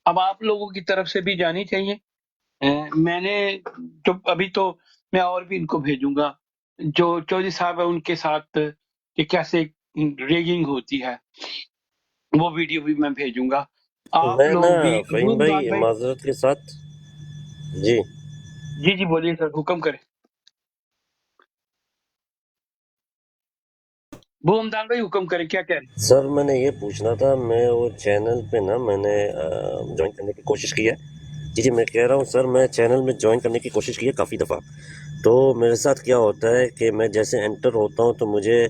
اب آپ لوگوں کی طرف سے بھی جانی چاہیے. میں نے جو ابھی تو میں اور بھی ان کو بھیجوں گا جو چودھری صاحب ہے ان کے ساتھ کہ کیسے ریگنگ ہوتی ہے، وہ ویڈیو بھی میں بھیجوں گا. آپ میں نا لوگ بھی ابو فہیم امداد بھائی بھائی. معذرت کے ساتھ جی جی جی بولیے سر، حکم کریں. ابو امداد بھائی حکم کریں، کیا کہہ رہے ہیں؟ سر میں نے یہ پوچھنا تھا، میں وہ چینل پہ نا میں نے جوائن کرنے کی کوشش کی ہے. جی میں کہہ رہا ہوں سر، میں چینل میں جوائن کرنے کی کوشش کی ہے کافی دفعہ. تو میرے ساتھ کیا ہوتا ہے کہ میں جیسے انٹر ہوتا ہوں تو مجھے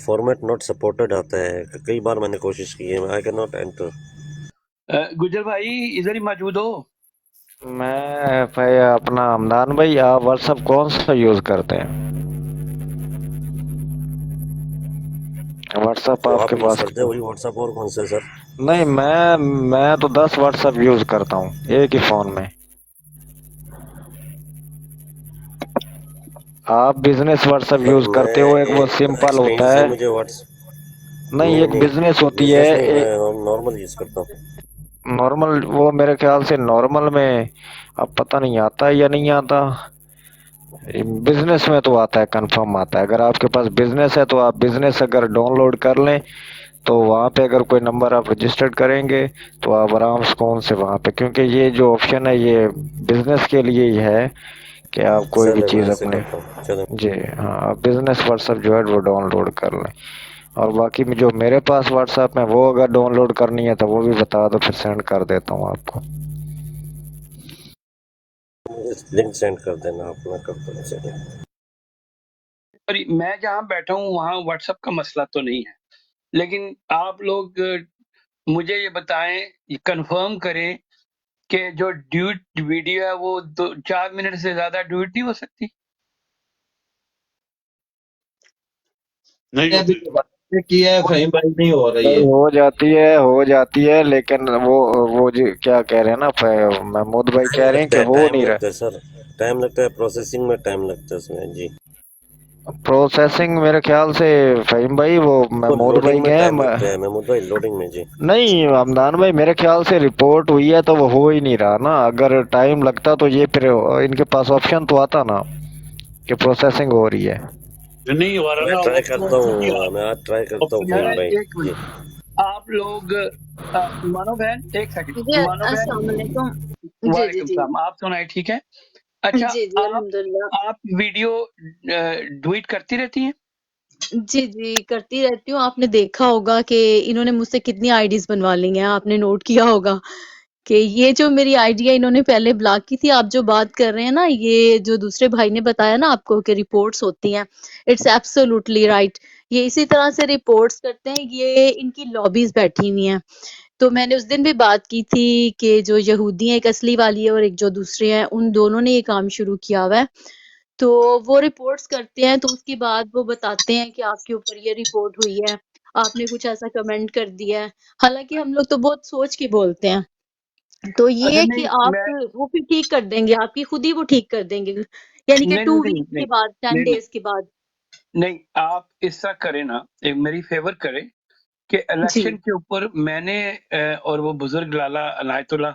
فارمیٹ ناٹ سپورٹڈ آتا ہے. کئی بار میں نے کوشش کی ہے، آئی کین ناٹ انٹر. گجر بھائی ادھر ہی موجود ہو؟ میں اپنا حمدان بھائی، آپ واٹس ایپ کون سا یوز کرتے ہیں؟ واٹس ایپ جو آپ آپ کے یوز پاس؟ کرتے ہیں وہی واٹس ایپ، اور کون سے سر؟ نہیں، میں تو 10 واٹس ایپ یوز کرتا ہوں ایک ہی فون میں. آپ بزنس واٹس ایپ سر یوز کرتے ہو، ایک وہ سمپل ہوتا ایکسپیرینس ہے ہے. مجھے واٹس. نہیں، نہیں ایک نہیں بزنس ہوتی بزنس نہیں، ہے میں نارمل یوز کرتا ہوں. نارمل. وہ میرے خیال سے نارمل میں اب پتہ نہیں آتا ہے یا نہیں آتا. بزنس میں تو آتا ہے، کنفرم آتا ہے. اگر آپ کے پاس بزنس ہے تو آپ بزنس اگر ڈاؤن لوڈ کر لیں تو وہاں پہ اگر کوئی نمبر آپ رجسٹرڈ کریں گے تو آپ آرام سے کون سے وہاں پہ، کیونکہ یہ جو آپشن ہے یہ بزنس کے لیے ہی ہے کہ آپ کوئی بھی چلے میں چیز ایسے اپنے. کرتا ہوں، چلے. جی ہاں، آپ بزنس واٹس ایپ جو ہے وہ ڈاؤن لوڈ کر لیں. اور باقی جو میرے پاس واٹس ایپ میں وہ اگر ڈاؤن لوڈ کرنی ہے تو وہ بھی بتا دو، پھر سینڈ کر دیتا ہوں آپ کو. لنک سینڈ کر دینا آپ، میں کرتا ہوں. چلے میں جہاں بیٹھا ہوں وہاں واٹس ایپ کا مسئلہ تو نہیں ہے، لیکن آپ لوگ مجھے یہ بتائیں، کنفرم کریں کہ جو ڈیوٹ ویڈیو ہے وہ 4 منٹ سے زیادہ ڈیوٹ نہیں ہو سکتی. نہیں ابھی دوبارہ سے کیا ہے فہیم بھائی، نہیں ہو رہی ہے. ہو جاتی ہے لیکن وہ کیا کہہ رہے ہیں نا محمود بھائی کہہ رہے ہیں کہ ہو ٹائم نہیں لگتا رہا. ہے سر، ٹائم لگتا ہے پروسیسنگ میں، ٹائم لگتا ہے اس میں. جی پروسیسنگ میرے خیال سے فہیم بھائی وہ وہ محمود بھائی لوڈنگ میں کے ٹائم ہیں. لگتا ہے محمود بھائی، لوڈنگ میں. جی نہیں حمدان بھائی، میرے خیال سے رپورٹ ہوئی ہے تو وہ ہو ہی نہیں رہا نا. اگر ٹائم لگتا تو یہ پھر ان کے پاس آپشن تو آتا نا کہ پروسیسنگ ہو رہی ہے. نہیں ہو رہا میں نا، ٹرائی کرتا آپشن نہیں آ ہوں، میں آج ٹرائی کرتا ہوں آپشن فہیم ہے. بھائی. ایک جی منٹ، آپ لوگ مانو بہن ایک سیکنڈ، جی مانو بہن. السلام علیکم. جی جی وعلیکم جی السلام. آپ سنائیں ٹھیک ہے؟ اچھا، جی جی آپ الحمدللہ. آپ ویڈیو ڈویٹ کرتی رہتی ہیں؟ جی جی کرتی رہتی ہوں. آپ نے دیکھا ہوگا کہ انہوں نے مجھ سے کتنی آئیڈیز بنوا لی ہیں. آپ نے نوٹ کیا ہوگا کہ یہ جو میری آئیڈی ہے انہوں نے پہلے بلاک کی تھی. آپ جو بات کر رہے ہیں نا، یہ جو دوسرے بھائی نے بتایا نا آپ کو کہ رپورٹس ہوتی ہیں، اٹس ایبسولوٹلی رائٹ. یہ اسی طرح سے رپورٹس کرتے ہیں. یہ ان کی لابیز بیٹھی ہوئی ہیں. تو میں نے اس دن بھی بات کی تھی کہ جو یہودی ہیں، ایک اصلی والی ہے اور ایک جو دوسرے ہیں، ان دونوں نے یہ کام شروع کیا ہوا ہے. تو وہ رپورٹس کرتے ہیں، تو اس کے بعد وہ بتاتے ہیں کہ آپ کے اوپر یہ رپورٹ ہوئی ہے، آپ نے کچھ ایسا کمنٹ کر دیا ہے. حالانکہ ہم لوگ تو بہت سوچ کے بولتے ہیں. تو یہ اچھا ہے کہ نہیں، میں آپ وہ پھر ٹھیک کر دیں گے، آپ کی خود ہی وہ ٹھیک کر دیں گے، یعنی کہ نہیں 2 نہیں ویکس نہیں کے بعد، 10 نہیں نہیں ڈیز کے بعد. نہیں، آپ اس طرح کریں نا، ایک میری فیور کریں کہ جی الیکشن کے اوپر میں نے اور وہ بزرگ لالا عنایت اللہ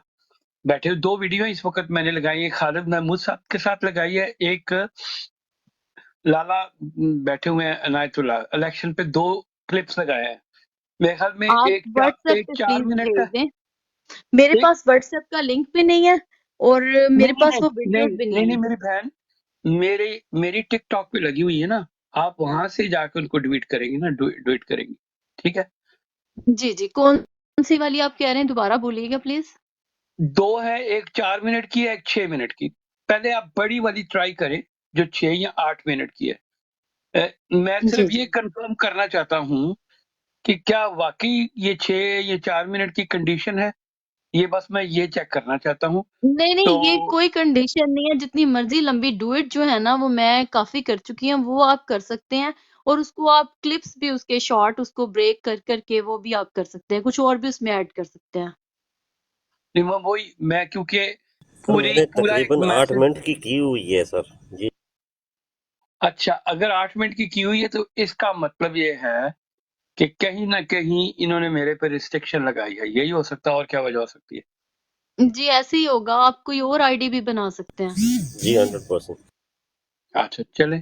بیٹھے ہوئے 2 ویڈیو اس وقت میں نے لگائی. ایک خالد محمود صاحب کے ساتھ لگائی ہے، ایک لالا بیٹھے ہوئے ہیں عنایت اللہ، الیکشن پہ 2 کلپس لگایا ہے. میرے خیال میں آپ واٹس ایپ ایک پہ 4 پلیز منٹ کا. بھیج دیں. میرے ایک پاس واٹس ایپ کا لنک بھی نہیں ہے اور نہیں میرے نہیں پاس نہیں وہ نہیں ویڈیوز بھی نہیں نہیں نہیں ہیں. میری بہن، میری ٹک ٹاک پہ لگی ہوئی ہے نا، آپ وہاں سے جا کے ان کو ڈویٹ کریں گے نا، ڈویٹ کریں گے. ٹھیک ہے؟ جی جی کون سی والی آپ کہہ رہے ہیں؟ دوبارہ بولیے گا پلیز. 2 ہے، ایک 4 منٹ کی ہے، ایک 6 منٹ کی. پہلے آپ بڑی والی ٹرائی کریں جو 6 یا 8 منٹ کی ہے. میں جی صرف یہ جی کنفرم کرنا چاہتا ہوں کہ کیا واقعی یہ 6 یا 4 منٹ کی کنڈیشن ہے. یہ بس میں یہ چیک کرنا چاہتا ہوں. نہیں تو نہیں، یہ کوئی کنڈیشن نہیں ہے. جتنی مرضی لمبی ڈوئٹ جو ہے نا وہ میں کافی کر چکی ہوں، وہ آپ کر سکتے ہیں. اور اس کو آپ کلپس بھی، اس کے شارٹ اس کو بریک کر کر کے وہ بھی آپ کر سکتے ہیں، کچھ اور بھی اس میں ایڈ کر سکتے ہیں. وہی میں کیونکہ سر میں نے پورا ایک تقریباً 8 میسج. منٹ کی ہوئی ہے سر. جی اچھا، اگر 8 منٹ کی ہوئی ہے تو اس کا مطلب یہ ہے کہ کہیں نہ کہیں انہوں نے میرے پہ ریسٹرکشن لگائی ہے. یہی ہو سکتا ہے، اور کیا وجہ ہو سکتی ہے؟ जी ऐसे ही होगा, आप कोई और आईडी भी बना सकते हैं। जी 100%। अच्छा चले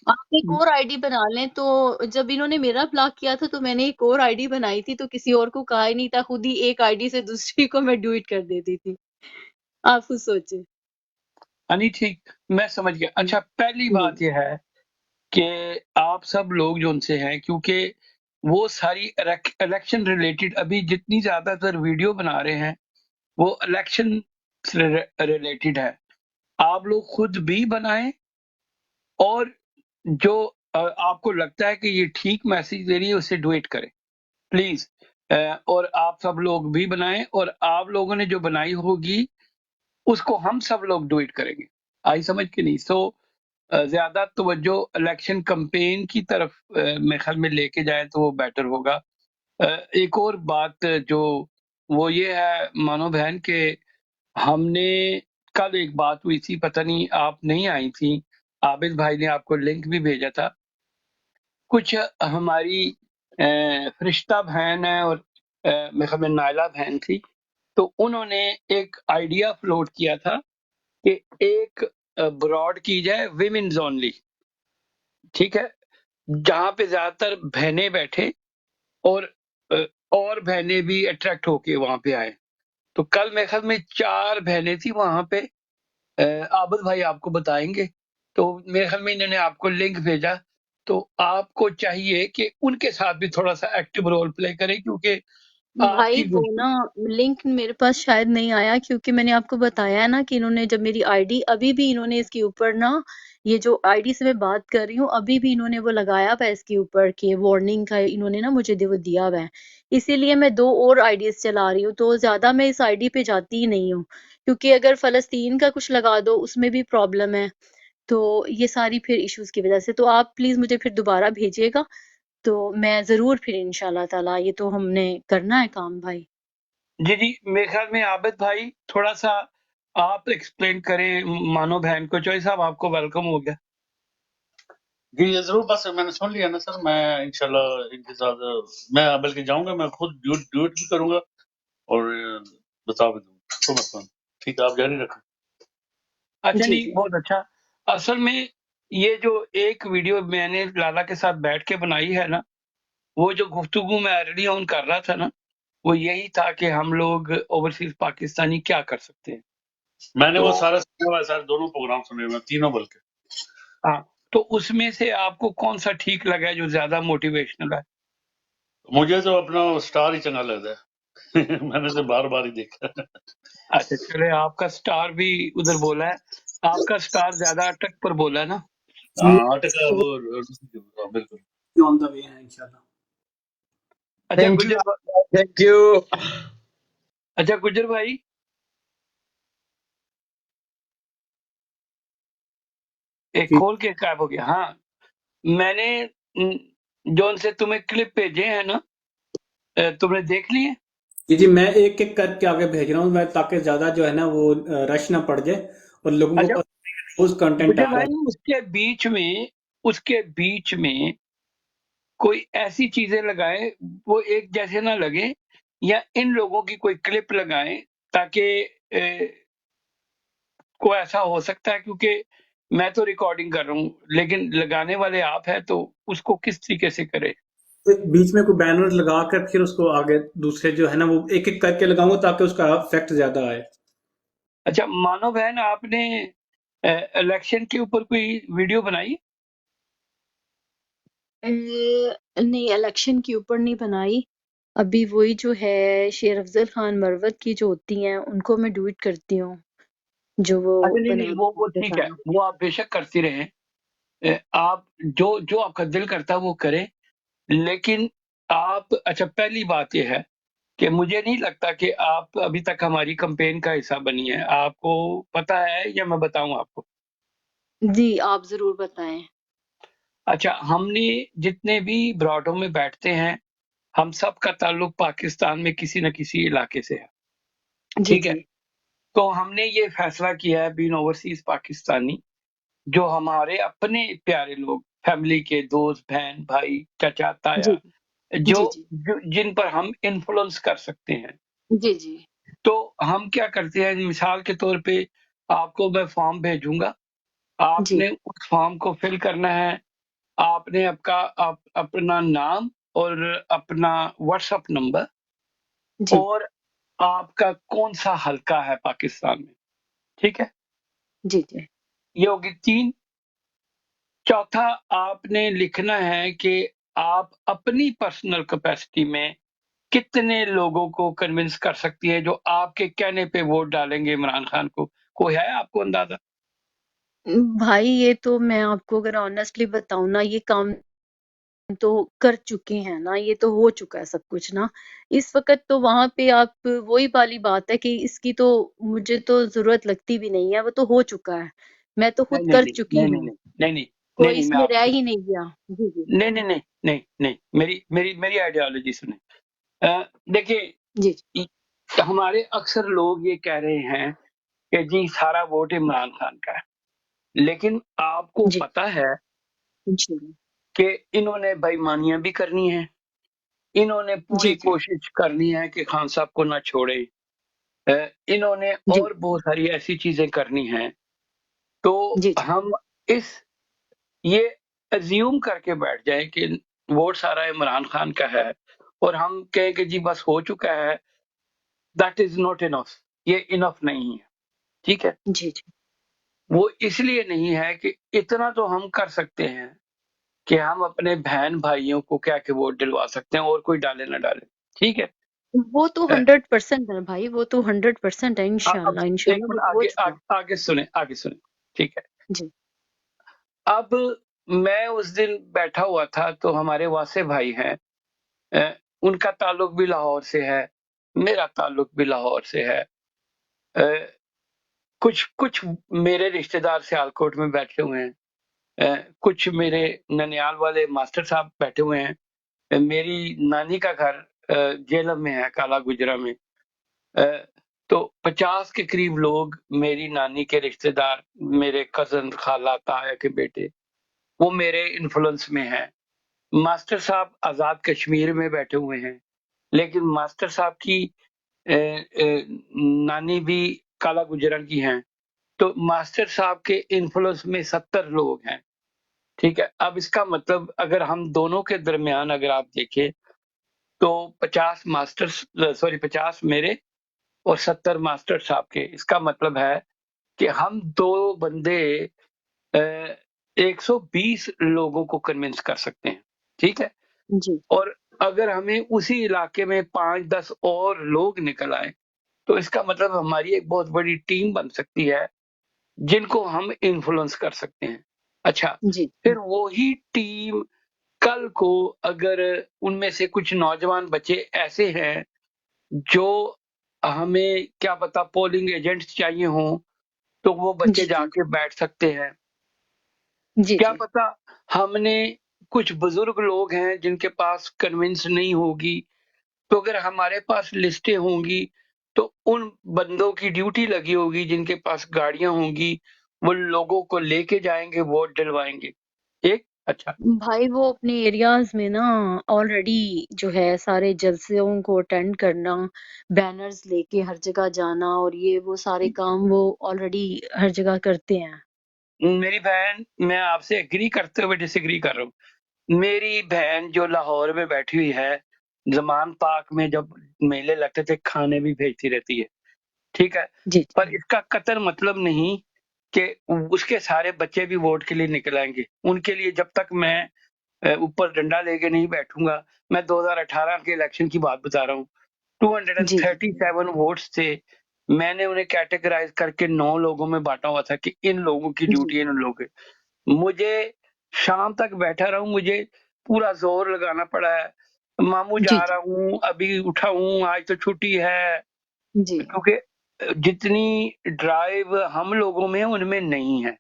आप एक और आईडी बना लें। तो जब इन्होंने मेरा ब्लॉक किया था तो मैंने एक और आईडी बनाई थी, तो किसी और को कहा ही नहीं था, खुद ही एक आईडी से दूसरी को मैं डुएट कर देती थी। आप खुद सोचें। नहीं ठीक, मैं समझ गया। अच्छा पहली जी बात यह है कि आप सब लोग जो उनसे हैं, क्योंकि वो सारी इलेक्शन रिलेटेड अभी जितनी ज्यादातर वीडियो बना रहे हैं वो इलेक्शन रिलेटेड है। आप लोग खुद भी बनाएं, और जो आपको लगता है कि ये ठीक मैसेज दे रही है उसे डुएट करें प्लीज। और आप सब लोग भी बनाएं, और आप लोगों ने जो बनाई होगी उसको हम सब लोग डुएट करेंगे। आई समझ के नहीं? सो ज्यादा तवज्जो इलेक्शन कैंपेन की तरफ मेरे ख्याल में लेके जाए तो वो बेटर होगा। एक और बात जो वो ये है मानो बहन के, हमने कल एक बात हुई थी, पता नहीं आप नहीं आई थी, आबिद भाई ने आपको लिंक भी भेजा था। कुछ हमारी फरिश्ता बहन है और मेरे ख्याल में नायला बहन थी, तो उन्होंने एक आइडिया फ्लोट किया था कि एक ब्रॉड की जाए विमेन्स ओनली, ठीक है, जहां पे ज्यादातर बहनें बैठे और अ, और बहनें भी अट्रैक्ट होके वहां पे आए। तो कल मेरे ख्याल में 4 बहनें थी वहां पे। आबिद भाई आपको बताएंगे। तो मेरे ख्याल में इन्होंने आपको लिंक भेजा, तो आपको चाहिए कि उनके साथ भी थोड़ा सा एक्टिव रोल प्ले करें, क्योंकि भाई आपकी वो ना लिंक मेरे पास शायद नहीं आया, क्योंकि मैंने आपको बताया है ना कि इन्होंने जब मेरी आईडी, अभी भी इन्होंने इसके ऊपर ना, ये जो आईडी से मैं बात कर रही हूँ, अभी भी इन्होंने वो लगाया हुआ है इसके ऊपर कि वार्निंग का इन्होंने ना मुझे वो दिया हुआ है। इसीलिए मैं 2 और आईडीज चला रही हूँ, तो ज्यादा मैं इस आईडी पे जाती ही नहीं हूँ, क्योंकि अगर फलस्तीन का कुछ लगा दो उसमें भी प्रॉब्लम है। तो ये सारी फिर इश्यूज की वजह से, तो आप प्लीज मुझे फिर दोबारा भेजिएगा, तो मैं ज़रूर फिर इंशाल्लाह ताला, ये तो हमने करना है काम भाई। जी जी, मेरे ख्याल में आबिद भाई थोड़ा सा आप एक्सप्लेन करें मानो बहन को। चौधरी साहब आपको वेलकम हो गया। जी ये जरूर, बस मैंने सुन लिया ना सर, मैं इंशाल्लाह इनके साथ मैं बल्कि जाऊंगा, मैं खुद ड्यूट भी करूंगा और बता भी दूंगा। तो मतलब ठीक है, आप जारी रखें। अच्छा जी नहीं, जी। बहुत अच्छा। असल में ये जो एक वीडियो मैंने लाला के साथ बैठ के बनाई है ना, वो जो गुफ्तगू मैं अर्ली ऑन कर रहा था ना, वो यही था कि हम लोग ओवरसीज पाकिस्तानी क्या कर सकते हैं। मैंने तो वो सारा सुना हुआ है सर, दोनों प्रोग्राम सुने हुए हैं, तीनों बल्कि। हाँ, तो उसमें से आपको कौन सा ठीक लगा है जो ज्यादा मोटिवेशनल है? मुझे तो अपना स्टार ही चंगा लगता है मैंने तो बार बार ही देखा अच्छा चले, आपका स्टार भी उधर बोला है, आपका स्टार ज्यादा अटक पर बोला है ना। हाँ अटका वो बिल्कुल। on the way है इंशाल्लाह। अच्छा थैंक यू, गुजर थैंक यू। अच्छा गुजर भाई, एक खोल के गायब हो गया। हाँ, मैंने जो उनसे तुम्हें क्लिप भेजे हैं ना, तुमने देख लिए? जी जी, मैं एक एक करके आगे भेज रहा हूँ मैं, ताकि ज्यादा जो है ना वो रश ना पड़ जाए और लोगों को अच्छा पता उस कंटेंट आ गुजर रहा भाई, उसके बीच में कोई ऐसी चीजें लगाएं वो एक जैसे ना लगे, या इन लोगों की कोई क्लिप लगाएं, ताकि को ऐसा हो सकता है, क्योंकि मैं तो रिकॉर्डिंग कर रहा हूँ लेकिन लगाने वाले आप हैं, तो उसको किस तरीके से करें? है। एक बीच में कोई बैनर लगा कर फिर उसको आगे दूसरे जो है ना वो एक एक करके लगाऊंगा, ताकि उसका इफेक्ट ज्यादा आए। अच्छा मानो बहन, आपने इलेक्शन के ऊपर कोई वीडियो बनाई? नहीं, इलेक्शन के ऊपर नहीं बनाई। अभी वही जो है शेर अफजल खान मरवत की जो होती हैं उनको मैं डुएट करती हूँ, जो वो अच्छा नहीं नहीं, बनाते वो हैं ठीक है, सारा। वो आप बेशक करती रहें। आप जो जो आपका दिल करता है वो करें, लेकिन आप, अच्छा पहली बात ये है कि मुझे नहीं लगता कि आप अभी तक हमारी कैंपेन का हिस्सा बनी है। आपको पता है या मैं बताऊं आपको? जी आप जरूर बताएं। अच्छा, हमने जितने भी ब्रॉडों में बैठते हैं, हम सब का ताल्लुक पाकिस्तान में किसी न किसी इलाके से है, जी ठीक है? जी। तो हमने ये फैसला किया है, बीइंग ओवरसीज पाकिस्तानी, जो हमारे अपने प्यारे लोग, फैमिली के दोस्त, बहन, भाई, चाचा, जी ताया, जी। जी जिन पर हम इन्फ्लुएंस कर सकते हैं, जी जी। تو ہم کیا کرتے ہیں، مثال کے طور پہ آپ کو میں فارم بھیجوں گا، آپ جی نے اس فارم کو فل کرنا ہے، آپ نے اپنا نام اور اپنا واٹس ایپ نمبر جی اور آپ کا کون سا حلقہ ہے پاکستان میں، ٹھیک ہے، جی جی یہ ہوگی 3۔ چوتھا آپ نے لکھنا ہے کہ آپ اپنی پرسنل کیپیسٹی میں کتنے لوگوں کو کنونس کر سکتی ہے جو آپ کے کہنے پہ ووٹ ڈالیں گے عمران خان کو، کوئی ہے آپ کو اندازہ؟ بھائی یہ تو میں آپ کو اگر آنےسٹلی بتاؤں نا، یہ کام تو کر چکے ہیں نا، یہ تو ہو چکا ہے سب کچھ نا۔ اس وقت تو وہاں پہ آپ وہی والی بات ہے کہ اس کی تو مجھے تو ضرورت لگتی بھی نہیں ہے، وہ تو ہو چکا ہے، میں تو خود نہیں نہیں کر نہیں چکی نہیں ہوں، نہیں نہیں نہیں نہیں کوئی نہیں اس میں میں آپ رہ سے ہی نہیں گیا۔ جی جی نہیں نہیں نہیں نہیں نہیں میری آئیڈیالوجی سنیں۔ دیکھیں، جی ہمارے اکثر لوگ یہ کہہ رہے ہیں کہ جی سارا ووٹ عمران خان کا ہے، لیکن آپ کو جی پتا ہے جی کہ انہوں نے بےایمانیاں بھی کرنی ہیں، انہوں نے جی پوری جی کوشش کرنی ہے کہ خان صاحب کو نہ چھوڑے، انہوں نے جی اور بہت ساری ایسی چیزیں کرنی ہیں۔ تو جی جی ہم اس یہ ازیوم کر کے بیٹھ جائیں کہ ووٹ سارا عمران خان کا ہے اور ہم کہیں کہ جی بس ہو چکا ہے، دیٹ از ناٹ انف، یہ انف نہیں ہے، ٹھیک ہے۔ جی جی وہ اس لیے نہیں ہے کہ اتنا تو ہم کر سکتے ہیں کہ ہم اپنے بہن بھائیوں کو کیا کہ ووٹ دلوا سکتے ہیں، اور کوئی ڈالے نہ ڈالے، ٹھیک ہے۔ وہ تو 100% ہے بھائی، وہ تو 100% ہے، اب انشاءاللہ ایک انشاءاللہ وہ منٹ تو ہو چکا آگے سنیں، ٹھیک ہے۔ جی اب میں اس دن بیٹھا ہوا تھا تو ہمارے واسع بھائی ہیں، ان کا تعلق بھی لاہور سے ہے، میرا تعلق بھی لاہور سے ہے، کچھ میرے رشتہ دار سیالکوٹ میں بیٹھے ہوئے ہیں، کچھ میرے ننیال والے ماسٹر صاحب بیٹھے ہوئے ہیں، میری نانی کا گھر جیلم میں ہے، کالا گجرا میں، تو 50 کے قریب لوگ میری نانی کے رشتہ دار، میرے کزن، خالہ، تایا کے بیٹے، وہ میرے انفلوئنس میں ہیں۔ ماسٹر صاحب آزاد کشمیر میں بیٹھے ہوئے ہیں، لیکن ماسٹر صاحب کی نانی بھی کالا گجران کی ہیں، تو ماسٹر صاحب کے انفلوئنس میں 70 لوگ ہیں، ٹھیک ہے۔ اب اس کا مطلب اگر ہم دونوں کے درمیان اگر آپ دیکھیں تو 50 میرے اور 70 ماسٹر صاحب کے، اس کا مطلب ہے کہ ہم دو بندے 120 لوگوں کو کنونس کر سکتے ہیں، ٹھیک ہے۔ جی اور اگر ہمیں اسی علاقے میں 5-10 اور لوگ نکل آئے تو اس کا مطلب ہماری ایک بہت بڑی ٹیم بن سکتی ہے جن کو ہم انفلوئنس کر سکتے ہیں۔ اچھا، جی پھر وہی ٹیم کل کو اگر ان میں سے کچھ نوجوان بچے ایسے ہیں جو ہمیں کیا پتا پولنگ ایجنٹس چاہیے ہوں تو وہ بچے جی جا کے بیٹھ سکتے ہیں، جی کیا جی پتا ہم نے کچھ بزرگ لوگ ہیں جن کے پاس کنونس نہیں ہوگی، تو اگر ہمارے پاس لسٹیں ہوں گی تو ان بندوں کی ڈیوٹی لگی ہوگی جن کے پاس گاڑیاں ہوں گی، وہ لوگوں کو لے کے جائیں گے، ووٹ ڈلوائیں گے، ایک اچھا۔ بھائی وہ اپنے ایریاز میں نا آلریڈی جو ہے سارے جلسوں کو اٹینڈ کرنا، بینرز لے کے ہر جگہ جانا، اور یہ وہ سارے کام وہ آلریڈی ہر جگہ کرتے ہیں۔ میری بہن، میں آپ سے ایگری کرتے ہوئے ڈس ایگری کر رہا ہوں، میری بہن جو لاہور میں بیٹھی ہوئی ہے، زمان پاک میں جب میلے لگتے تھے کھانے بھی بھیجتی رہتی ہے، ٹھیک ہے۔ جی پر اس کا قطر مطلب نہیں کہ اس کے سارے بچے بھی ووٹ کے لیے نکل آئیں گے، ان کے لیے جب تک میں اوپر ڈنڈا لے کے نہیں بیٹھوں گا، میں 2018 کے الیکشن کی بات بتا رہا ہوں، جی جی 237 ووٹس تھے، میں نے انہیں کیٹیگرائز کر کے 9 لوگوں میں بانٹا ہوا تھا کہ ان لوگوں کی جی ڈیوٹی ہے، ان لوگوں کی۔ مجھے شام تک بیٹھا رہا ہوں، مجھے پورا زور لگانا پڑا ہے، ماموں جی جا رہا ہوں، ابھی اٹھا ہوں، آج تو چھٹی ہے، جی کیونکہ جتنی ڈرائیو ہم لوگوں میں ان میں نہیں ہے،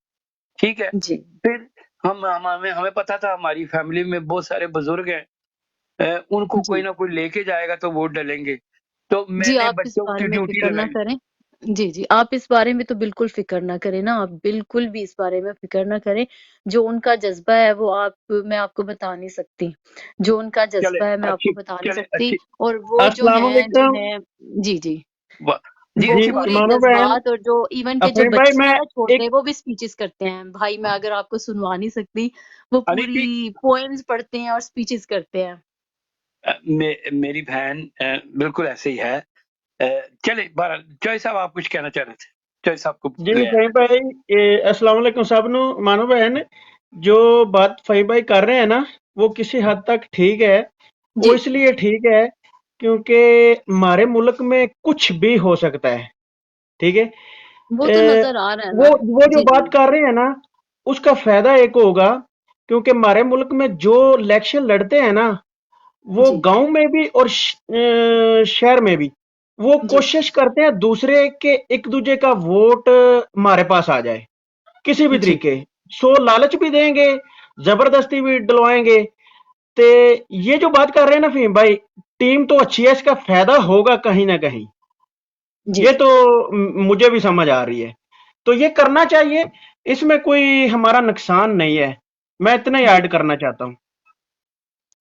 ٹھیک ہے۔ جی پھر ہمیں پتا تھا ہماری فیملی میں بہت سارے بزرگ ہیں، ان کو جی کوئی نہ کوئی لے کے جائے گا تو ووٹ ڈلیں گے، تو میں جی نے آپ اس بچوں بارے کی میں ڈیوٹی فکر نہ لگائی۔ کریں، جی جی آپ اس بارے میں تو بالکل فکر نہ کریں نا، آپ بالکل بھی اس بارے میں فکر نہ کریں، جو ان کا جذبہ ہے وہ میں آپ کو بتا نہیں سکتی، جو ان کا چلے جذبہ ہے میں آپ اچھی کو بتا نہیں چلے سکتی، اچھی اور وہ السلام جو علیکم۔ ہیں جی جی जी वो अच्छी जी बात पूरे है। मानो बहन, जज्बात और जो इवन के जो अफरीन भाई बच्चे मैं हैं ना छोटे, एक वो भी स्पीचेस करते हैं भाई। मैं अगर आपको सुनवा नहीं सकती, वो अनिल जी पूरी पोएम्स पढ़ते हैं और स्पीचेस करते हैं। मेरी बहन बिल्कुल ऐसे ही है। चले बहरहाल जॉय साहब आप कुछ कहना चाह रहे थे, जॉय साहब को जी ले आए। फहीम भाई अस्सलाम वालेकुम सब नु मानो बहन, जो बात फहीम भाई कर रहे हैं ना वो किसी हद तक ठीक है। वो जी इसलिए ठीक है क्योंकि हमारे मुल्क में कुछ भी हो सकता है, ठीक है। वो तो ए, नजर आ रहा है ना। वो जो जी जी बात कर रहे हैं ना उसका फायदा एक होगा, क्योंकि हमारे मुल्क में जो इलेक्शन लड़ते हैं ना वो जी गांव में भी और शहर में भी वो जी कोशिश करते हैं दूसरे के एक दूसरे का वोट हमारे पास आ जाए किसी भी जी तरीके। सो लालच भी देंगे, जबरदस्ती भी डलवाएंगे। ते ये जो बात कर रहे हैं ना फहीम भाई, टीम तो अच्छी है, इसका फायदा होगा कहीं ना कहीं। जी ये तो मुझे भी समझ आ रही है, तो ये करना चाहिए, इसमें कोई हमारा नुकसान नहीं है। मैं इतना ही जी ऐड करना चाहता हूँ।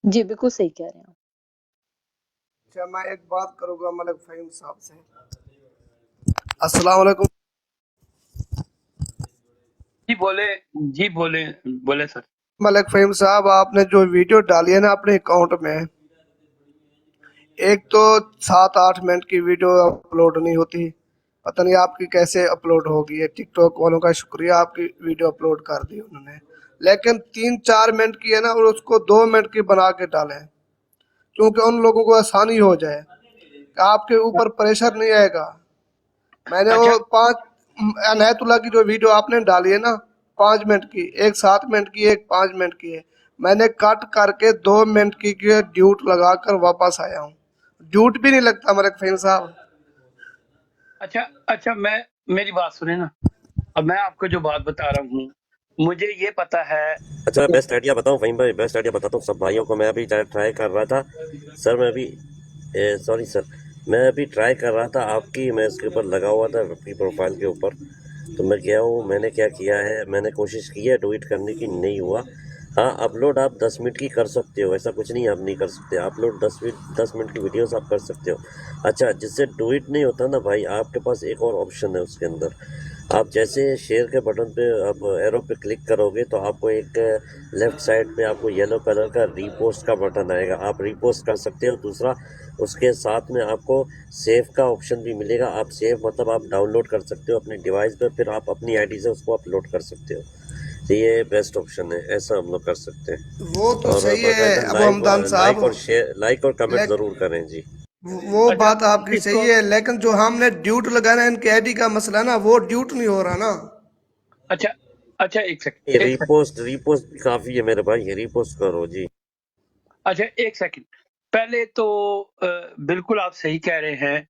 जी बिल्कुल सही कह रहे हैं आप। अच्छा मैं एक बात करूंगा मलिक फ़हीम साहब से। अस्सलाम वालेकुम। जी बोले, जी बोले, बोले सर। मलिक फ़हीम साहब, आपने जो वीडियो डाली है ना अपने अकाउंट में, एक तो 7-8 मिनट की वीडियो अपलोड नहीं होती, पता नहीं आपकी कैसे अपलोड होगी। है टिकटॉक वालों का शुक्रिया, आपकी वीडियो अपलोड कर दी उन्होंने। लेकिन 3-4 मिनट की है ना, और उसको 2 मिनट की बना के डालें, क्योंकि उन लोगों को आसानी हो जाए, आपके ऊपर प्रेशर नहीं आएगा। मैंने अच्छा वो 5 अनायतुल्लाह की जो वीडियो आपने डाली है ना, 5 मिनट की, एक 7 मिनट की, एक 5 मिनट की है, मैंने कट करके 2 मिनट की ड्यूट लगा कर वापस आया हूँ। ड्यूट भी नहीं लगता मेरे फैन साहब। अच्छा अच्छा मैं मेरी बात सुने ना, अब मैं आपको जो बात बता रहा हूँ, मुझे ये पता है। अच्छा मैं बेस्ट आइडिया बताऊं फ़हीम भाई, बेस्ट आइडिया बताता हूँ सब भाइयों को। मैं अभी ट्राई कर रहा था सर, मैं अभी सॉरी सर, मैं अभी ट्राई कर रहा था आपकी, मैं इसके ऊपर लगा हुआ था आपकी प्रोफाइल के ऊपर। तो मैं गया हूँ, मैंने क्या किया है, मैंने कोशिश की है ट्वीट करने की, नहीं हुआ। हाँ अपलोड आप 10 मिनट की कर सकते हो, ऐसा कुछ नहीं आप नहीं कर सकते। अपलोड 10 मिनट की वीडियोस आप कर सकते हो। अच्छा जिससे ट्वीट नहीं होता ना भाई, आपके पास एक और ऑप्शन है उसके अंदर। आप जैसे शेयर के बटन पे आप एरो पे क्लिक करोगे तो आपको एक लेफ्ट साइड पे आपको येलो कलर का रीपोस्ट का बटन आएगा, आप रीपोस्ट कर सकते हो। दूसरा उसके साथ में आपको सेव का ऑप्शन भी मिलेगा। आप सेव मतलब आप डाउनलोड कर सकते हो अपने डिवाइस पे, फिर आप अपनी आईडी से उसको अपलोड कर सकते हो। तो ये बेस्ट ऑप्शन है, ऐसा हम लोग कर सकते हैं। वो तो और सही है बाकायदा अबू हमदान लाइक साहब, और शेयर, लाइक और कमेंट लेकिन ज़रूर करें जी। वो अच्छा बात आपकी सही इसको है, लेकिन जो हमने ड्यूट लगाना है इनके आईडी का मसला है ना, वो ड्यूट नहीं हो रहा ना। अच्छा अच्छा एक ये सेकंड, एक सेकंड। रीपोस्ट रीपोस्ट भी काफ़ी है मेरे भाई, ये रीपोस्ट करो जी। अच्छा एक सेकंड, पहले तो बिल्कुल आप सही कह रहे हैं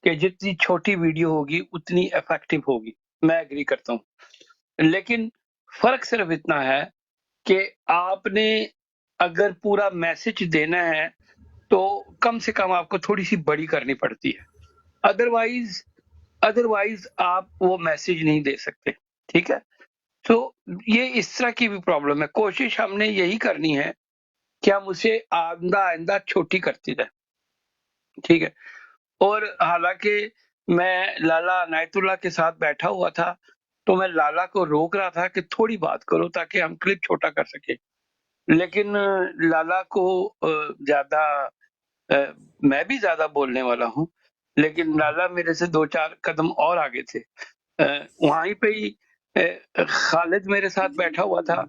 कि जितनी छोटी वीडियो होगी उतनी इफेक्टिव होगी, मैं एग्री करता हूँ। लेकिन फर्क सिर्फ इतना है कि आपने अगर पूरा मैसेज देना है तो कम से कम आपको थोड़ी सी बड़ी करनी पड़ती है, अदरवाइज अदरवाइज आप वो मैसेज नहीं दे सकते। ठीक है, तो ये इस तरह की भी प्रॉब्लम है। कोशिश हमने यही करनी है कि हम उसे आइंदा आइंदा छोटी करती जाए। ठीक है, और हालांकि मैं लाला अनायतुल्लाह के साथ बैठा हुआ था तो मैं लाला को रोक रहा था कि थोड़ी बात करो ताकि हम क्लिप छोटा कर सके, लेकिन लाला को ज्यादा अ, मैं भी ज्यादा बोलने वाला हूँ, लेकिन लाला मेरे से 2-4 कदम और आगे थे। वहीं पे ही खालिद मेरे साथ बैठा हुआ था,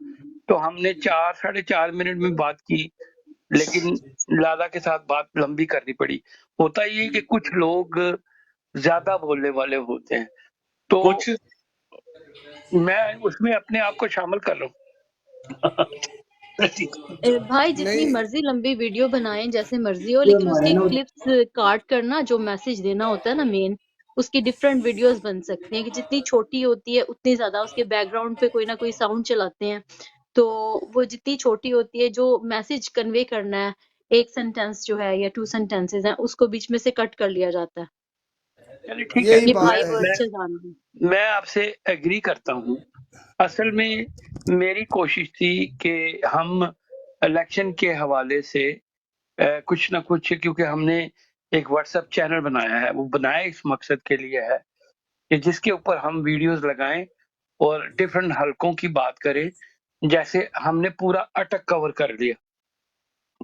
तो हमने 4 साढ़े 4 मिनट में बात की, लेकिन लाला के साथ बात लंबी करनी पड़ी। होता ये है कि कुछ लोग ज़्यादा बोलने वाले होते हैं, तो कुछ मैं उसमें अपने आप को शामिल कर रहा हूँ। ठीक। भाई जितनी नहीं, मर्जी लंबी वीडियो बनाएं जैसे मर्जी हो, ये लेकिन हमारे उसके ना क्लिप्स काट कर ना जो मैसेज देना होता है ना मेन, उसकी डिफरेंट वीडियोस बन सकती हैं कि जितनी छोटी होती है उतनी ज्यादा उसके बैकग्राउंड पे कोई ना कोई साउंड चलाते हैं, तो वो जितनी छोटी होती है जो मैसेज कन्वे करना है, एक सेंटेंस जो है या 2 सेंटेंसेस हैं उसको बीच में से कट कर लिया जाता है। चलिए ठीक है, यही ये बात भाई है। वो मैं अच्छे जान रहे हैं। मैं आपसे एग्री करता हूँ। असल में मेरी कोशिश थी कि हम इलेक्शन के हवाले से कुछ ना कुछ, क्योंकि हमने एक व्हाट्सएप चैनल बनाया है। वो बनाया इस मकसद के लिए है कि जिसके ऊपर हम वीडियोस लगाएं और डिफरेंट हलकों की बात करें। जैसे हमने पूरा अटक कवर कर लिया,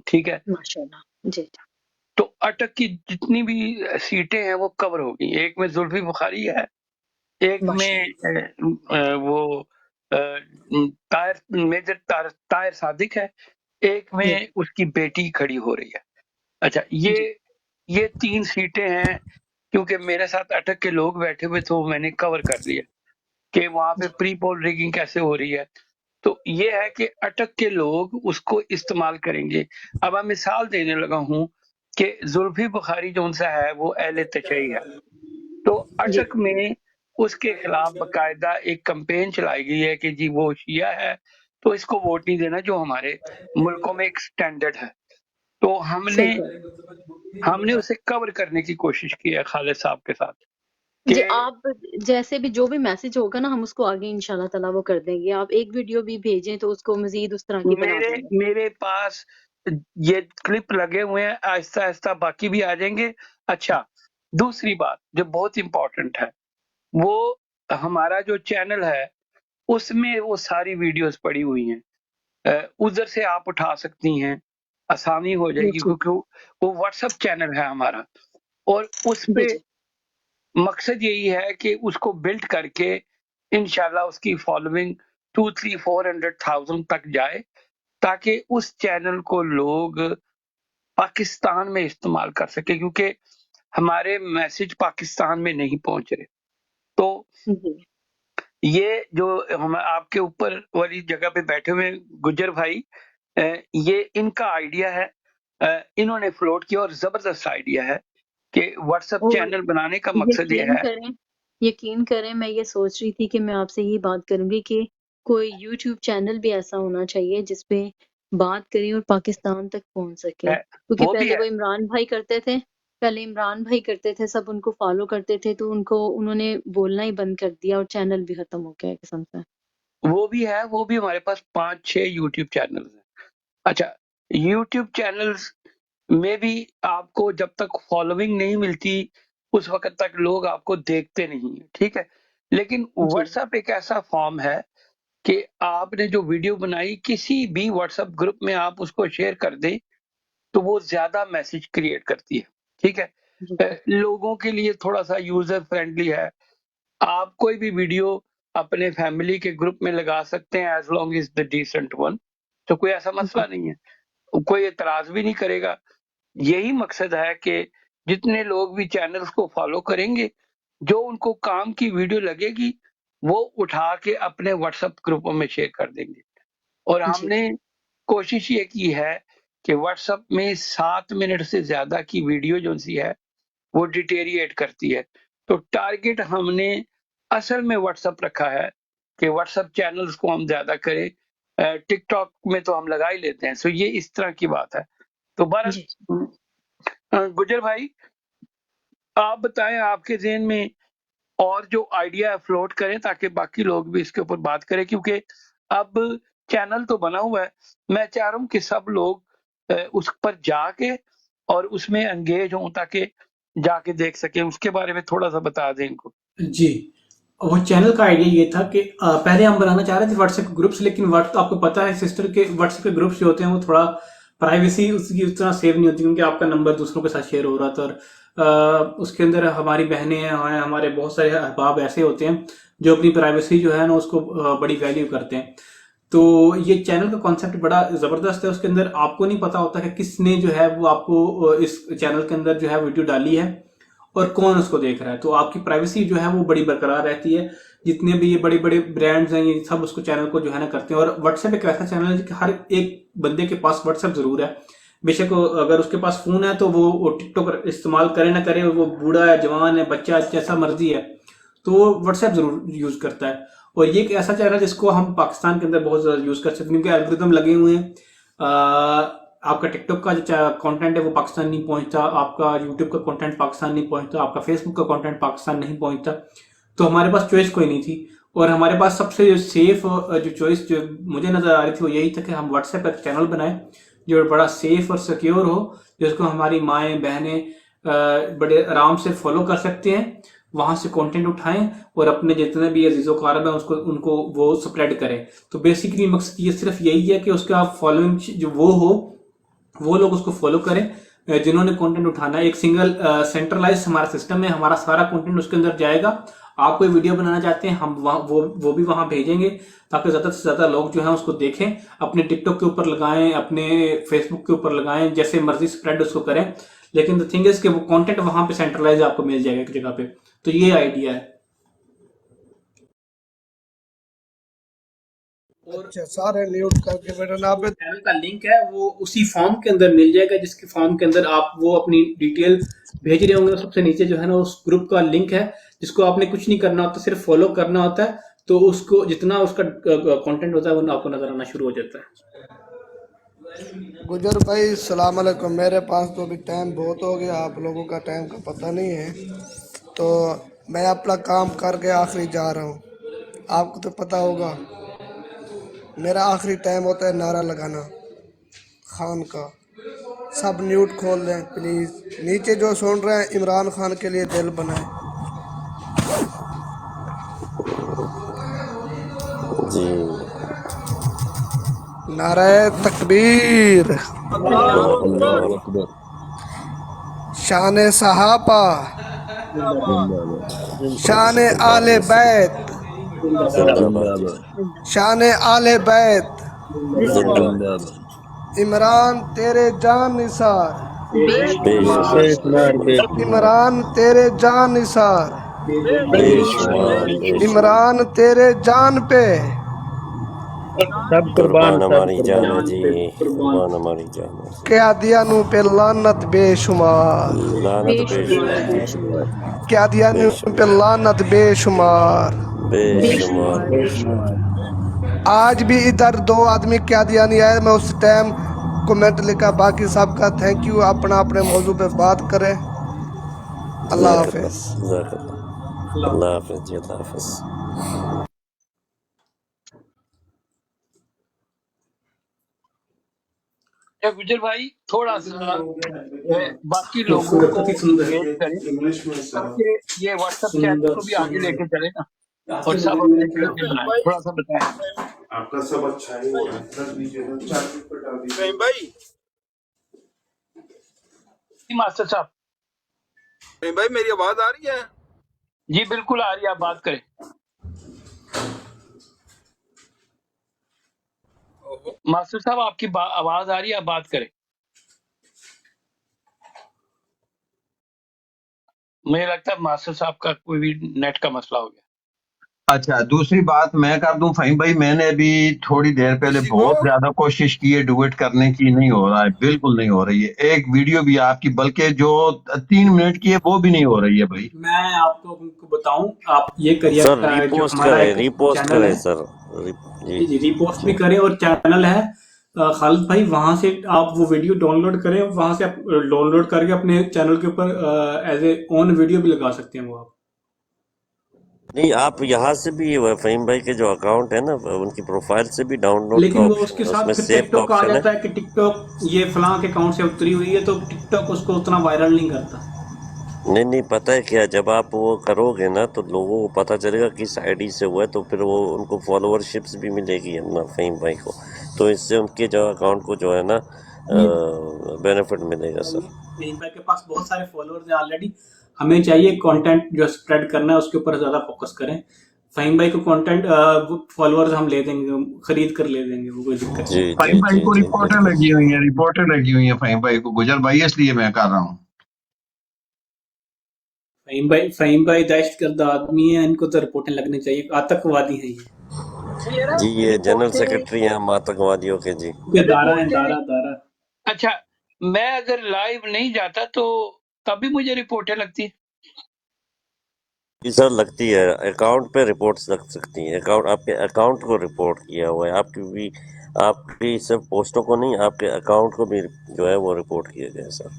ठीक है, माशाल्लाह जी तो अटक की जितनी भी सीटें हैं वो कवर हो गई। एक में जुल्फी बुखारी है, एक में माशाल्लाह वो मेजर ताहिर सादिक है, एक जी में उसकी बेटी खड़ी हो रही है। अच्छा, जी ये 3 सीटें हैं। क्योंकि मेरे साथ अटक के लोग बैठे हुए तो मैंने कवर कर लिया कि वहां पे जी प्री पोल रिगिंग कैसे हो रही है। तो ये है कि अटक के लोग उसको इस्तेमाल करेंगे। अब मैं मिसाल देने लगा हूं कि जुल्फी बुखारी जो उनसा है वो अहले तशय्युई है, तो जी अटक में उसके खिलाफ बकायदा एक कैंपेन चलाई गई है कि जी वो शिया है तो इसको वोट नहीं देना, जो हमारे मुल्कों में एक स्टैंडर्ड है। तो सही कह रहे हमने उसे कवर करने की कोशिश की है खालिद साहब के साथ हैं। जी कि आप जैसे भी जो भी मैसेज होगा ना हम उसको आगे इंशाल्लाह ताला वो कर देंगे। आप एक वीडियो भी भेजें तो उसको मजीद उस तरह की बना मेरे देंगे। मेरे पास ये क्लिप लगे हुए हैं, आहिस्ता आहिस्ता बाकी भी आ जाएंगे। अच्छा, दूसरी बात जो बहुत इंपॉर्टेंट है, वो हमारा जो चैनल है उसमें वो सारी वीडियोस पड़ी हुई हैं। उधर से आप उठा सकती हैं, आसानी हो जाएगी यूट्यूब क्योंकि वो व्हाट्सएप चैनल है हमारा और उस जी पे जी मकसद यही है कि उसको बिल्ड करके इंशाल्लाह उसकी फॉलोइंग 2-3-400,000 तक जाए, ताकि उस चैनल को लोग पाकिस्तान में इस्तेमाल कर सके, क्योंकि हमारे मैसेज पाकिस्तान में नहीं पहुंच रहे। तो जी ये जो हम आपके ऊपर वाली जगह पे बैठे हुए गुज्जर भाई, ये इनका आइडिया है, इन्होंने फ्लोट किया और जबरदस्त आइडिया है कि व्हाट्सएप और चैनल बनाने का मकसद ये है। यकीन करें मैं ये सोच रही थी कि मैं आपसे यही बात करूंगी कि कोई यूट्यूब चैनल भी ऐसा होना चाहिए जिस पे बात करें और पाकिस्तान तक पहुंच सके, है क्योंकि वो भी पहले है वो इमरान भाई करते थे, सब उनको फॉलो करते थे, तो उन्होंने बोलना ही बंद कर दिया और चैनल भी खत्म हो गया कसम से। वो भी हमारे पास 5-6 यूट्यूब चैनल्स हैं। अच्छा, यूट्यूब चैनल्स में भी आपको जब तक फॉलोइंग नहीं मिलती उस वक्त तक लोग आपको देखते नहीं है, ठीक है। लेकिन जी व्हाट्सएप एक ऐसा फॉर्म है कि आपने जो वीडियो बनाई किसी भी व्हाट्सएप ग्रुप में आप उसको शेयर कर दें तो वो ज्यादा मैसेज क्रिएट करती है, ठीक है। जी लोगों के लिए थोड़ा सा यूजर फ्रेंडली है। आप कोई भी वीडियो अपने फैमिली के ग्रुप में लगा सकते हैं as long is the decent one, तो कोई ऐसा मसला जी नहीं है, कोई एतराज भी नहीं करेगा। यही मकसद है कि जितने लोग भी चैनल्स को फॉलो करेंगे, जो उनको काम की वीडियो लगेगी वो उठा के अपने व्हाट्सएप ग्रुपों में शेयर कर देंगे। और जी हमने कोशिश ये की है कि व्हाट्सएप में 7 मिनट से ज्यादा की वीडियो जो सी है वो डिटेरिएट करती है। तो टारगेट हमने असल में व्हाट्सएप रखा है कि व्हाट्सएप चैनल्स को हम ज्यादा करें। टिकटॉक में तो हम लगा ही लेते हैं। सो ये इस तरह की बात है। तो जी बहरहाल गुजर भाई, आप बताएं आपके ज़हन में और जो आइडिया है फ्लोट करें ताकि बाकी लोग भी इसके ऊपर बात करें, क्योंकि अब चैनल तो बना हुआ है। मैं चाह रहा हूँ कि सब लोग उस पर जाके और उसमें एंगेज हों ताकि जाके देख सकें। उसके बारे में थोड़ा सा बता दें इनको। जी, वो चैनल का आइडिया ये था कि पहले हम बनाना चाह रहे थे व्हाट्सएप ग्रुप्स, लेकिन आपको पता है सिस्टर के व्हाट्सएप के ग्रुप्स जो होते हैं वो थोड़ा प्राइवेसी उसकी उस तरह सेव नहीं होती, क्योंकि आपका नंबर दूसरों के साथ शेयर हो रहा था। और उसके अंदर हमारी बहनें हैं, हमारे बहुत सारे अहबाब ऐसे होते हैं जो अपनी प्राइवेसी जो है ना उसको बड़ी वैल्यू करते हैं। तो ये चैनल का कॉन्सेप्ट बड़ा जबरदस्त है। उसके अंदर आपको नहीं पता होता कि किसने जो है वो आपको इस चैनल के अंदर जो है वीडियो डाली है और कौन उसको देख रहा है। तो आपकी प्राइवेसी जो है वो बड़ी बरकरार रहती है। जितने भी ये बड़े बड़े ब्रांड्स हैं ये सब उसको चैनल को जो है ना करते हैं। और व्हाट्सएप एक ऐसा चैनल है कि हर एक बंदे के पास व्हाट्सएप जरूर है। बेशक अगर उसके पास फोन है तो वो टिकटॉक इस्तेमाल करे ना करे, वो बूढ़ा है जवान है बच्चा जैसा मर्जी है, तो वो व्हाट्सएप जरूर यूज करता है। और ये एक ऐसा चैनल है जिसको हम पाकिस्तान के अंदर बहुत ज्यादा यूज कर सकते हैं, क्योंकि एल्गोरिदम लगे हुए हैं। आपका टिकटॉक का जो कंटेंट है वो पाकिस्तान नहीं पहुंचता, आपका यूट्यूब का कंटेंट पाकिस्तान नहीं पहुंचता, आपका फेसबुक का कंटेंट पाकिस्तान नहीं पहुंचता। तो हमारे पास चॉइस कोई नहीं थी। और हमारे पास सबसे सेफ जो चॉइस जो मुझे नजर आ रही थी वो यही था कि हम व्हाट्सएप का चैनल बनाए जो बड़ा सेफ और सिक्योर हो, जिसको हमारी माएँ बहनें बड़े आराम से फॉलो कर सकते हैं, वहां से कंटेंट उठाएं और अपने जितने भी अजीजों कारब हैं उनको वो स्प्रेड करें। तो बेसिकली मकसद ये सिर्फ यही है कि उसका फॉलोइंग जो वो लोग उसको फॉलो करें जिन्होंने कंटेंट उठाना है। एक सिंगल सेंट्रलाइज हमारा सिस्टम है, हमारा सारा कंटेंट उसके अंदर जाएगा। आप कोई वीडियो बनाना चाहते हैं, हम वो भी वहां भेजेंगे ताकि ज्यादा से ज्यादा लोग जो है उसको देखें, अपने टिकटॉक के ऊपर लगाएं, अपने फेसबुक के ऊपर लगाएं, जैसे मर्जी स्प्रेड उसको करें। लेकिन द थिंग इज कि वो कंटेंट वहां पे सेंट्रलाइज आपको मिल जाएगा एक जगह पे। तो ये आइडिया है। और अच्छा, सारे म्यूट करके बैठना आप। चैनल का लिंक है वो उसी फॉर्म के अंदर मिल जाएगा, जिसके फॉर्म के अंदर आप वो अपनी डिटेल भेज रहे होंगे। सबसे नीचे जो है ना उस ग्रुप का लिंक है, जिसको आपने कुछ नहीं करना होता, सिर्फ फॉलो करना होता है। तो उसको जितना उसका कंटेंट होता है वो आपको नजर आना शुरू हो जाता है। गुजर भाई सलाम अलैकुम। मेरे पास तो अभी टाइम बहुत हो गया, आप लोगों का टाइम का पता नहीं है, तो मैं अपना काम करके आखिरी जा रहा हूँ। आपको तो पता होगा मेरा आखिरी टाइम होता है नारा लगाना खान का। सब म्यूट खोल लें प्लीज़। नीचे जो सुन रहे हैं इमरान खान के लिए दिल बनाए। जी नारे तकबीर, अल्लाह अकबर, शान सहाबा, शान आले बैत, जिंदाबाद शान आले बैत। जिंदाबाद, इमरान तेरे जान निसार, बेशुमार इमरान तेरे जान निसार, बेशुमार इमरान तेरे जान पे कुर्बान हमारी जान है जी, कुर्बान हमारी जान है, क्या दिया नू पे लानत बेशुमार, लानत बेशुमार, क्या दिया नू पे लानत बेशुमार। बेशुमार। आज भी इधर 2 आदमी क्या दिया नहीं आए, मैं उस टाइम कमेंट लिखा। बाकी सबका थैंक यू, अपना अपने मौजू पे बात करें। अल्लाह हाफिज। अल्लाह हाफिज जी, अल्लाह हाफिज। गुजर भाई थोड़ा सा बाकी लोगों को engage करें ताकि ये व्हाट्सएप चैनल को भी आगे लेके चले ना, और सब अपने चैनल बनाए। थोड़ा सा बताएं। आपका सब अच्छा ही हुआ है। दस नीचे ना, चार्जिंग पर डाल दीजिए। भाई मास्टर साहब भाई मेरी आवाज आ रही है? जी बिल्कुल आ रही है, आप बात करें। मास्टर साहब आपकी आवाज आ रही है, आप बात करें। मुझे लगता है मास्टर साहब का कोई भी नेट का मसला हो गया। अच्छा, दूसरी बात मैं कर दूं फहीम भाई, मैंने अभी थोड़ी देर पहले बहुत ज्यादा कोशिश की है डुएट करने की, नहीं हो रहा है, बिल्कुल नहीं हो रही है। एक वीडियो भी आपकी बल्कि जो 3 मिनट की है वो भी नहीं हो रही है भाई। मैं आपको बताऊं, आप ये करिए सर जो रिपोस्ट हमारा करें, एक रिपोस्ट चैनल करें है, सर, जी रिपोस्ट भी करें, और चैनल है खालिद भाई, वहां से आप वो वीडियो डाउनलोड करें, वहां से आप डाउनलोड करके अपने चैनल के ऊपर एज ए ऑन वीडियो भी लगा सकते हैं वो आप। नहीं, आप यहाँ से भी फहीम भाई के जो अकाउंट है ना उनकी प्रोफाइल से भी डाउनलोड लेकिन का वो ऑप्शन उसके है, साथ उसमें फिर सेव का टिकटॉक आ ऑप्शन जाता है। है कि टिकटॉक ये फलां के अकाउंट से उतरी हुई है, तो टिकटॉक उसको उतना वायरल नहीं करता। नहीं पता है क्या, जब आप वो करोगे ना तो लोगों को पता चलेगा किस आईडी से हुआ है, तो फिर वो उनको फॉलोअरशिप्स भी मिलेगी अपना फहीम भाई को, तो इससे उनके जो अकाउंट को जो है ना बेनिफिट मिलेगा सर। फहीम भाई के पास बहुत सारे फॉलोअर्स हैं ऑलरेडी, हमें चाहिए कंटेंट जो स्प्रेड करना है उसके ऊपर ज्यादा फोकस करें। फहीम भाई को कंटेंट फॉलोअर्स हम ले देंगे, खरीद कर ले देंगे, वो कोई दिक्कत नहीं। फहीम भाई को रिपोर्टें लगी हुई है, रिपोर्टें लगी हुई है फहीम भाई को, गुजर भाई, इसलिए मैं कर रहा हूँ। फहीम भाई दहशतगर्द आदमी है, इनको तो रिपोर्टें लगनी चाहिए, आतंकवादी हैं ये जी, ये जनरल सेक्रेटरी हैं हम आतंकवादियों के जी। दारा है, दारा। अच्छा, मैं अगर लाइव नहीं जाता तो तभी मुझे रिपोर्टें लगती है? जी सर, लगती है, अकाउंट पे रिपोर्ट्स लग सकती हैं, अकाउंट आपके अकाउंट को रिपोर्ट किया हुआ है, आपकी सिर्फ पोस्टों को नहीं, आपके अकाउंट को भी जो है वो रिपोर्ट किया गया सर।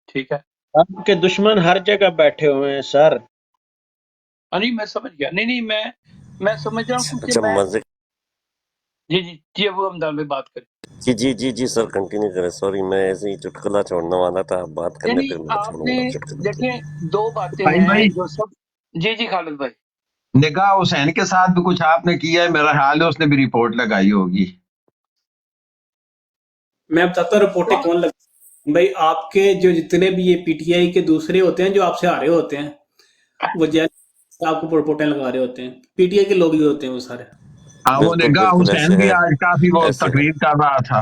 ठीक है, आपके दुश्मन हर जगह बैठे हुए हैं सर। नहीं मैं समझ गया, नहीं मैं समझ रहा हूँ, क्योंकि अच्छा, मैं मजे जी जी जी, अबू हमदान में बात करें। जी जी जी जी सर, कंटिन्यू करें। सॉरी, मैं ऐसे ही चुटकुला छोड़ने वाला था, आप बात करने नहीं फिर मैं आपने छोड़ूंगा चुटकुला। देखिए दो बातें फाहिम हैं भाई, जो सब। जी जी खालिद भाई। निगाह हुसैन के साथ भी कुछ आपने किया है, मेरा ख्याल है उसने भी रिपोर्ट लगाई होगी। मैं बताता हूँ रिपोर्टें कौन लग भाई। आपके जो जितने भी ये पीटीआई के दूसरे होते हैं जो आपसे आ रहे होते हैं, वो जैसे आपको रिपोर्टें लगा रहे होते हैं, पीटीआई के लोग ही होते हैं वो सारे। हाँ, वो बिल्कुल निगाह बिल्कुल, हुसैन ऐसे भी है, आज काफी वो ऐसे है। तकरीर कर रहा था।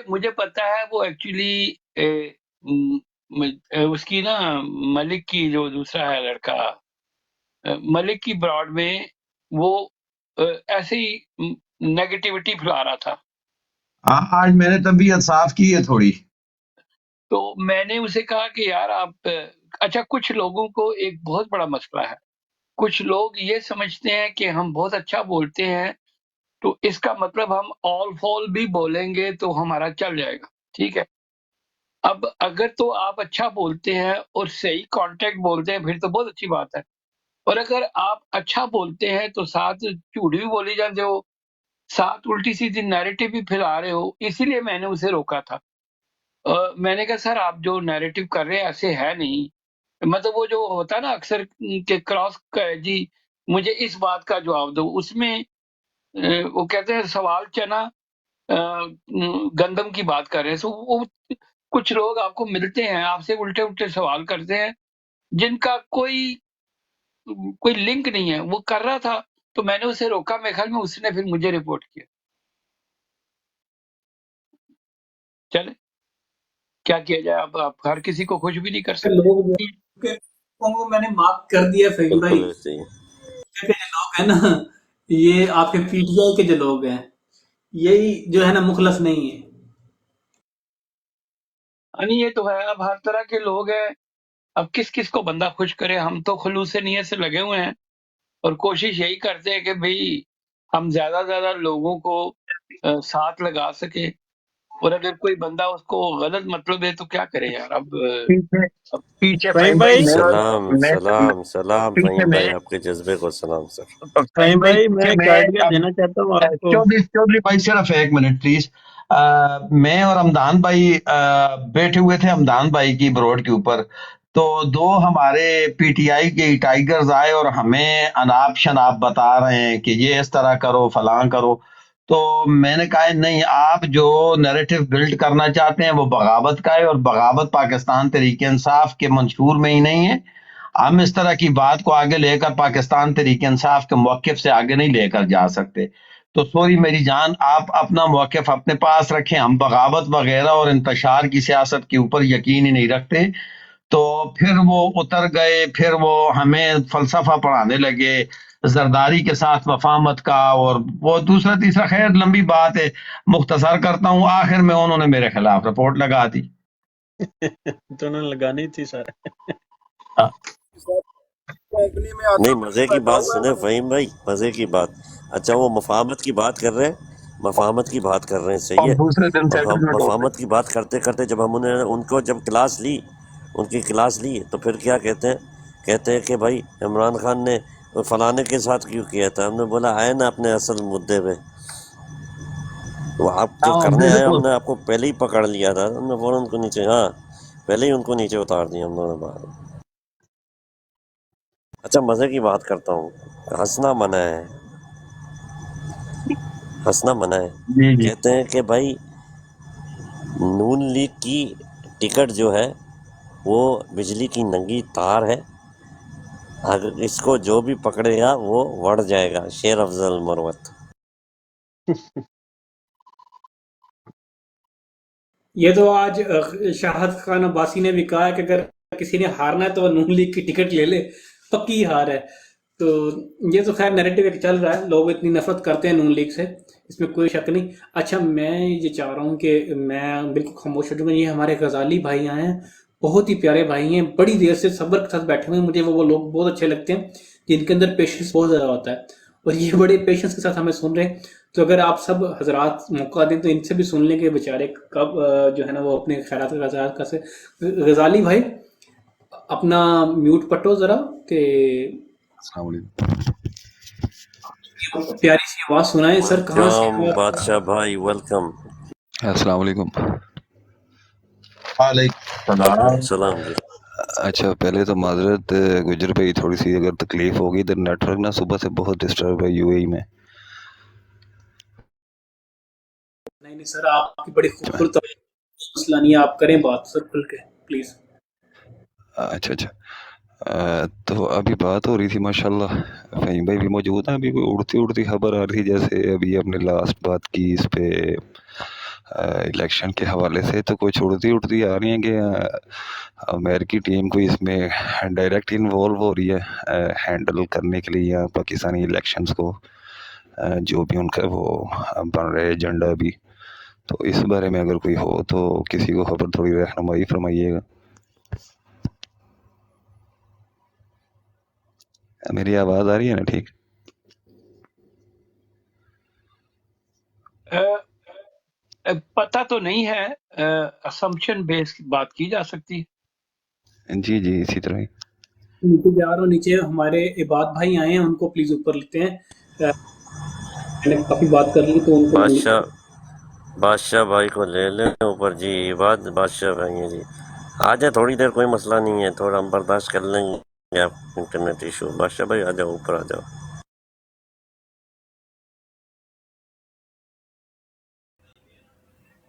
मुझे पता है वो एक्चुअली उसकी ना मलिक की जो दूसरा है लड़का, मलिक की ब्रॉड में वो ऐसे ही नेगेटिविटी फैला रहा था। हाँ, आज मैंने तबीयत साफ की है थोड़ी। तो मैंने उसे कहा कि यार आप अच्छा, कुछ लोगों को एक बहुत बड़ा मसला है, कुछ लोग ये समझते हैं कि हम बहुत अच्छा बोलते हैं तो इसका मतलब हम ऑल फॉल भी बोलेंगे तो हमारा चल जाएगा, ठीक है। अब अगर तो आप अच्छा बोलते हैं और सही कॉन्टेक्ट बोलते हैं फिर तो बहुत अच्छी बात है, और अगर आप अच्छा बोलते हैं तो साथ झूठ भी बोली जाते हो, साथ उल्टी सीधी नैरेटिव भी फैला रहे हो, इसीलिए मैंने उसे रोका था। मैंने कहा सर आप जो नैरेटिव कर रहे हैं ऐसे है नहीं, मतलब वो जो होता है ना अक्सर के क्रॉस जी, मुझे इस बात का जवाब दो, उसमें वो कहते हैं सवाल चना गंदम की बात कर रहे हैं। सो वो कुछ लोग आपको मिलते हैं, आपसे उल्टे उल्टे सवाल करते हैं जिनका कोई लिंक नहीं है। वो कर रहा था तो मैंने उसे रोका, मेरे ख्याल में उसने फिर मुझे रिपोर्ट किया। चले क्या किया जाए, अब आप हर किसी को खुश भी नहीं कर सकते। लोग जो हैं, उनको मैंने मार्क कर दिया फहीम भाई। बिल्कुल वैसे ही। के जो लोग हैं ना, ये आपके पीटीआई के जो लोग हैं, यही जो है ना मुखलस नहीं है। नहीं ये तो है, अब हर तरह के लोग हैं, अब किस किस को बंदा खुश करे। हम तो खुलूस नीयत से लगे हुए हैं और कोशिश यही करते हैं कि भाई हम ज्यादा लोगों को साथ लगा सके, और अगर कोई बंदा उसको गलत मतलब है तो क्या करे यार। पीछे अब पीछे फहीम फाहिम भाई, भाई सलाम मैं सलाम सलाम पीछे फहीम मैं भाई, आपके जज्बे को सलाम सर। फाहिम फहीम भाई भाई पीछे मैं एक मैं आइडिया अब देना चाहता हूँ आपको। चौधरी भाई सिर्फ एक मिनट प्लीज। मैं और हमदान भाई बैठे हुए थे हमदान भाई की ब्रोड के ऊपर, तो दो हमारे पीटीआई के टाइगर्स आए और हमें अनाप शनाप बता रहे हैं कि ये इस तरह करो फलां करो। तो मैंने कहा नहीं, आप जो नैरेटिव बिल्ड करना चाहते हैं वो बगावत का है, और बगावत पाकिस्तान तरीके इंसाफ के मंशूर में ही नहीं है। हम इस तरह की बात को आगे लेकर पाकिस्तान तरीके इंसाफ के मौक़िफ़ से आगे नहीं लेकर जा सकते। तो सॉरी मेरी जान, आप अपना मौक़िफ़ अपने पास रखें। हम बगावत वगैरह और इंतशार की सियासत के ऊपर यकीन ही नहीं रखते। तो फिर वो उतर गए, फिर वो हमें फ़लसफ़ा पढ़ाने लगे ज़रदारी के साथ वफ़ामत का, और वो दूसरा तीसरा। खैर लंबी बात है, मुख्तसर करता हूँ। आखिर में उन्होंने मेरे खिलाफ रिपोर्ट लगा दी। तो उन्होंने लगानी थी सर। कंपनी में आता नहीं, हूँ, मजे की बैठा बात हुआ है सुने मैं। फहीम भाई, मजे की बात। अच्छा, वो मफाहमत की बात कर रहे हैं, मफाहमत की बात कर रहे हैं, सही और है। दूसरे दिन सेटलमेंट हो गई। मफाहमत की बात करते करते जब हम उनको जब क्लास ली, उनकी क्लास ली, तो फिर क्या कहते हैं कि भाई इमरान खान ने फलाने के साथ क्यों किया था। हमने बोला आए ना अपने असल मुद्दे पे, तो आप जो हाँ करने आए बिल्कुल। हमने आपको पहले ही पकड़ लिया था, हमने फौरन उनको नीचे, हाँ पहले ही उनको नीचे उतार दिया हम लोगों ने बाहर। अच्छा, मजे की बात करता हूँ, हंसना मना है, हंसना मना है। जी जी। कहते हैं कि भाई नून लीग की टिकट जो है वो बिजली की नंगी तार है, अगर इसको जो भी पकड़ेगा वो बढ़ जाएगा। शेर अफजल मरवत। ये तो आज शाहद खान अब्बासी ने भी कहा है कि अगर किसी ने हारना है तो वो नून लीग की टिकट ले ले, पक्की हार है। तो ये तो खैर नैरेटिव एक चल रहा है, लोग इतनी नफरत करते हैं नून लीग से, इसमें कोई शक नहीं। अच्छा, मैं ये चाह रहा हूँ कि मैं बिल्कुल खामोश हो जाऊंगा। ये हमारे गजाली भाई आए हैं, बहुत ही प्यारे भाई हैं, बड़ी देर से सब्र के साथ बैठे हुए हैं। मुझे वो लोग बहुत अच्छे लगते हैं जिनके अंदर पेशेंस बहुत ज़्यादा होता है, और ये बड़े पेशेंस के साथ हमें सुन रहे हैं। तो अगर आप सब हजरात मौका दें तो इनसे भी सुन लें कि बेचारे कब जो है ना वो अपने खैरात का से। गजाली भाई अपना म्यूट पटो जरा, कि प्यारी सी आवाज सुनाए सर, कहाँ से वेलकम हैं आप? बादशाह भाई, वेलकम। अस्सलाम वालेकुम। वालेकुम सलाम जी। अच्छा, पहले तो माजरत गुजर भाई, थोड़ी सी अगर तकलीफ होगी, इधर नेटवर्क ना सुबह से बहुत डिस्टर्ब है यूएई में। नहीं सर, आपकी बड़ी खूबसूरत आवाज़, मसला नहीं है, आप करें बात सर खुल के प्लीज। अच्छा अच्छा। तो अभी बात हो रही थी, माशाल्लाह फहीम भाई भी मौजूद हैं। अभी कोई उड़ती उड़ती खबर आ रही, जैसे अभी अपने लास्ट बात की इस पे इलेक्शन के हवाले से, तो कुछ उड़ती उड़ती आ रही हैं कि अमेरिकी टीम को इसमें डायरेक्ट इन्वॉल्व हो रही है हैंडल करने के लिए, या पाकिस्तानी इलेक्शंस को जो भी उनका वो बन रहे एजेंडा भी। तो इस बारे में अगर कोई हो तो किसी को खबर थोड़ी रहनुमाई फरमाइएगा। मेरी आवाज़ आ रही है ना ठीक? पता तो नहीं है, असम्पशन बेस्ड बात की जा सकती है। जी जी, इसी तरह ही। नीचे जा रहा हूँ, नीचे हमारे इबाद भाई आए हैं, उनको प्लीज ऊपर लेते हैं। मैंने काफी बात कर ली तो उनको बादशाह भाई को ले लें ऊपर जी। बादशाह भाई हैं जी, आ जाए थोड़ी देर, कोई मसला नहीं है, थोड़ा हम बर्दाश्त कर लेंगे आप इंटरनेट इशू। बादशाह भाई आ जाओ, ऊपर आ जाओ।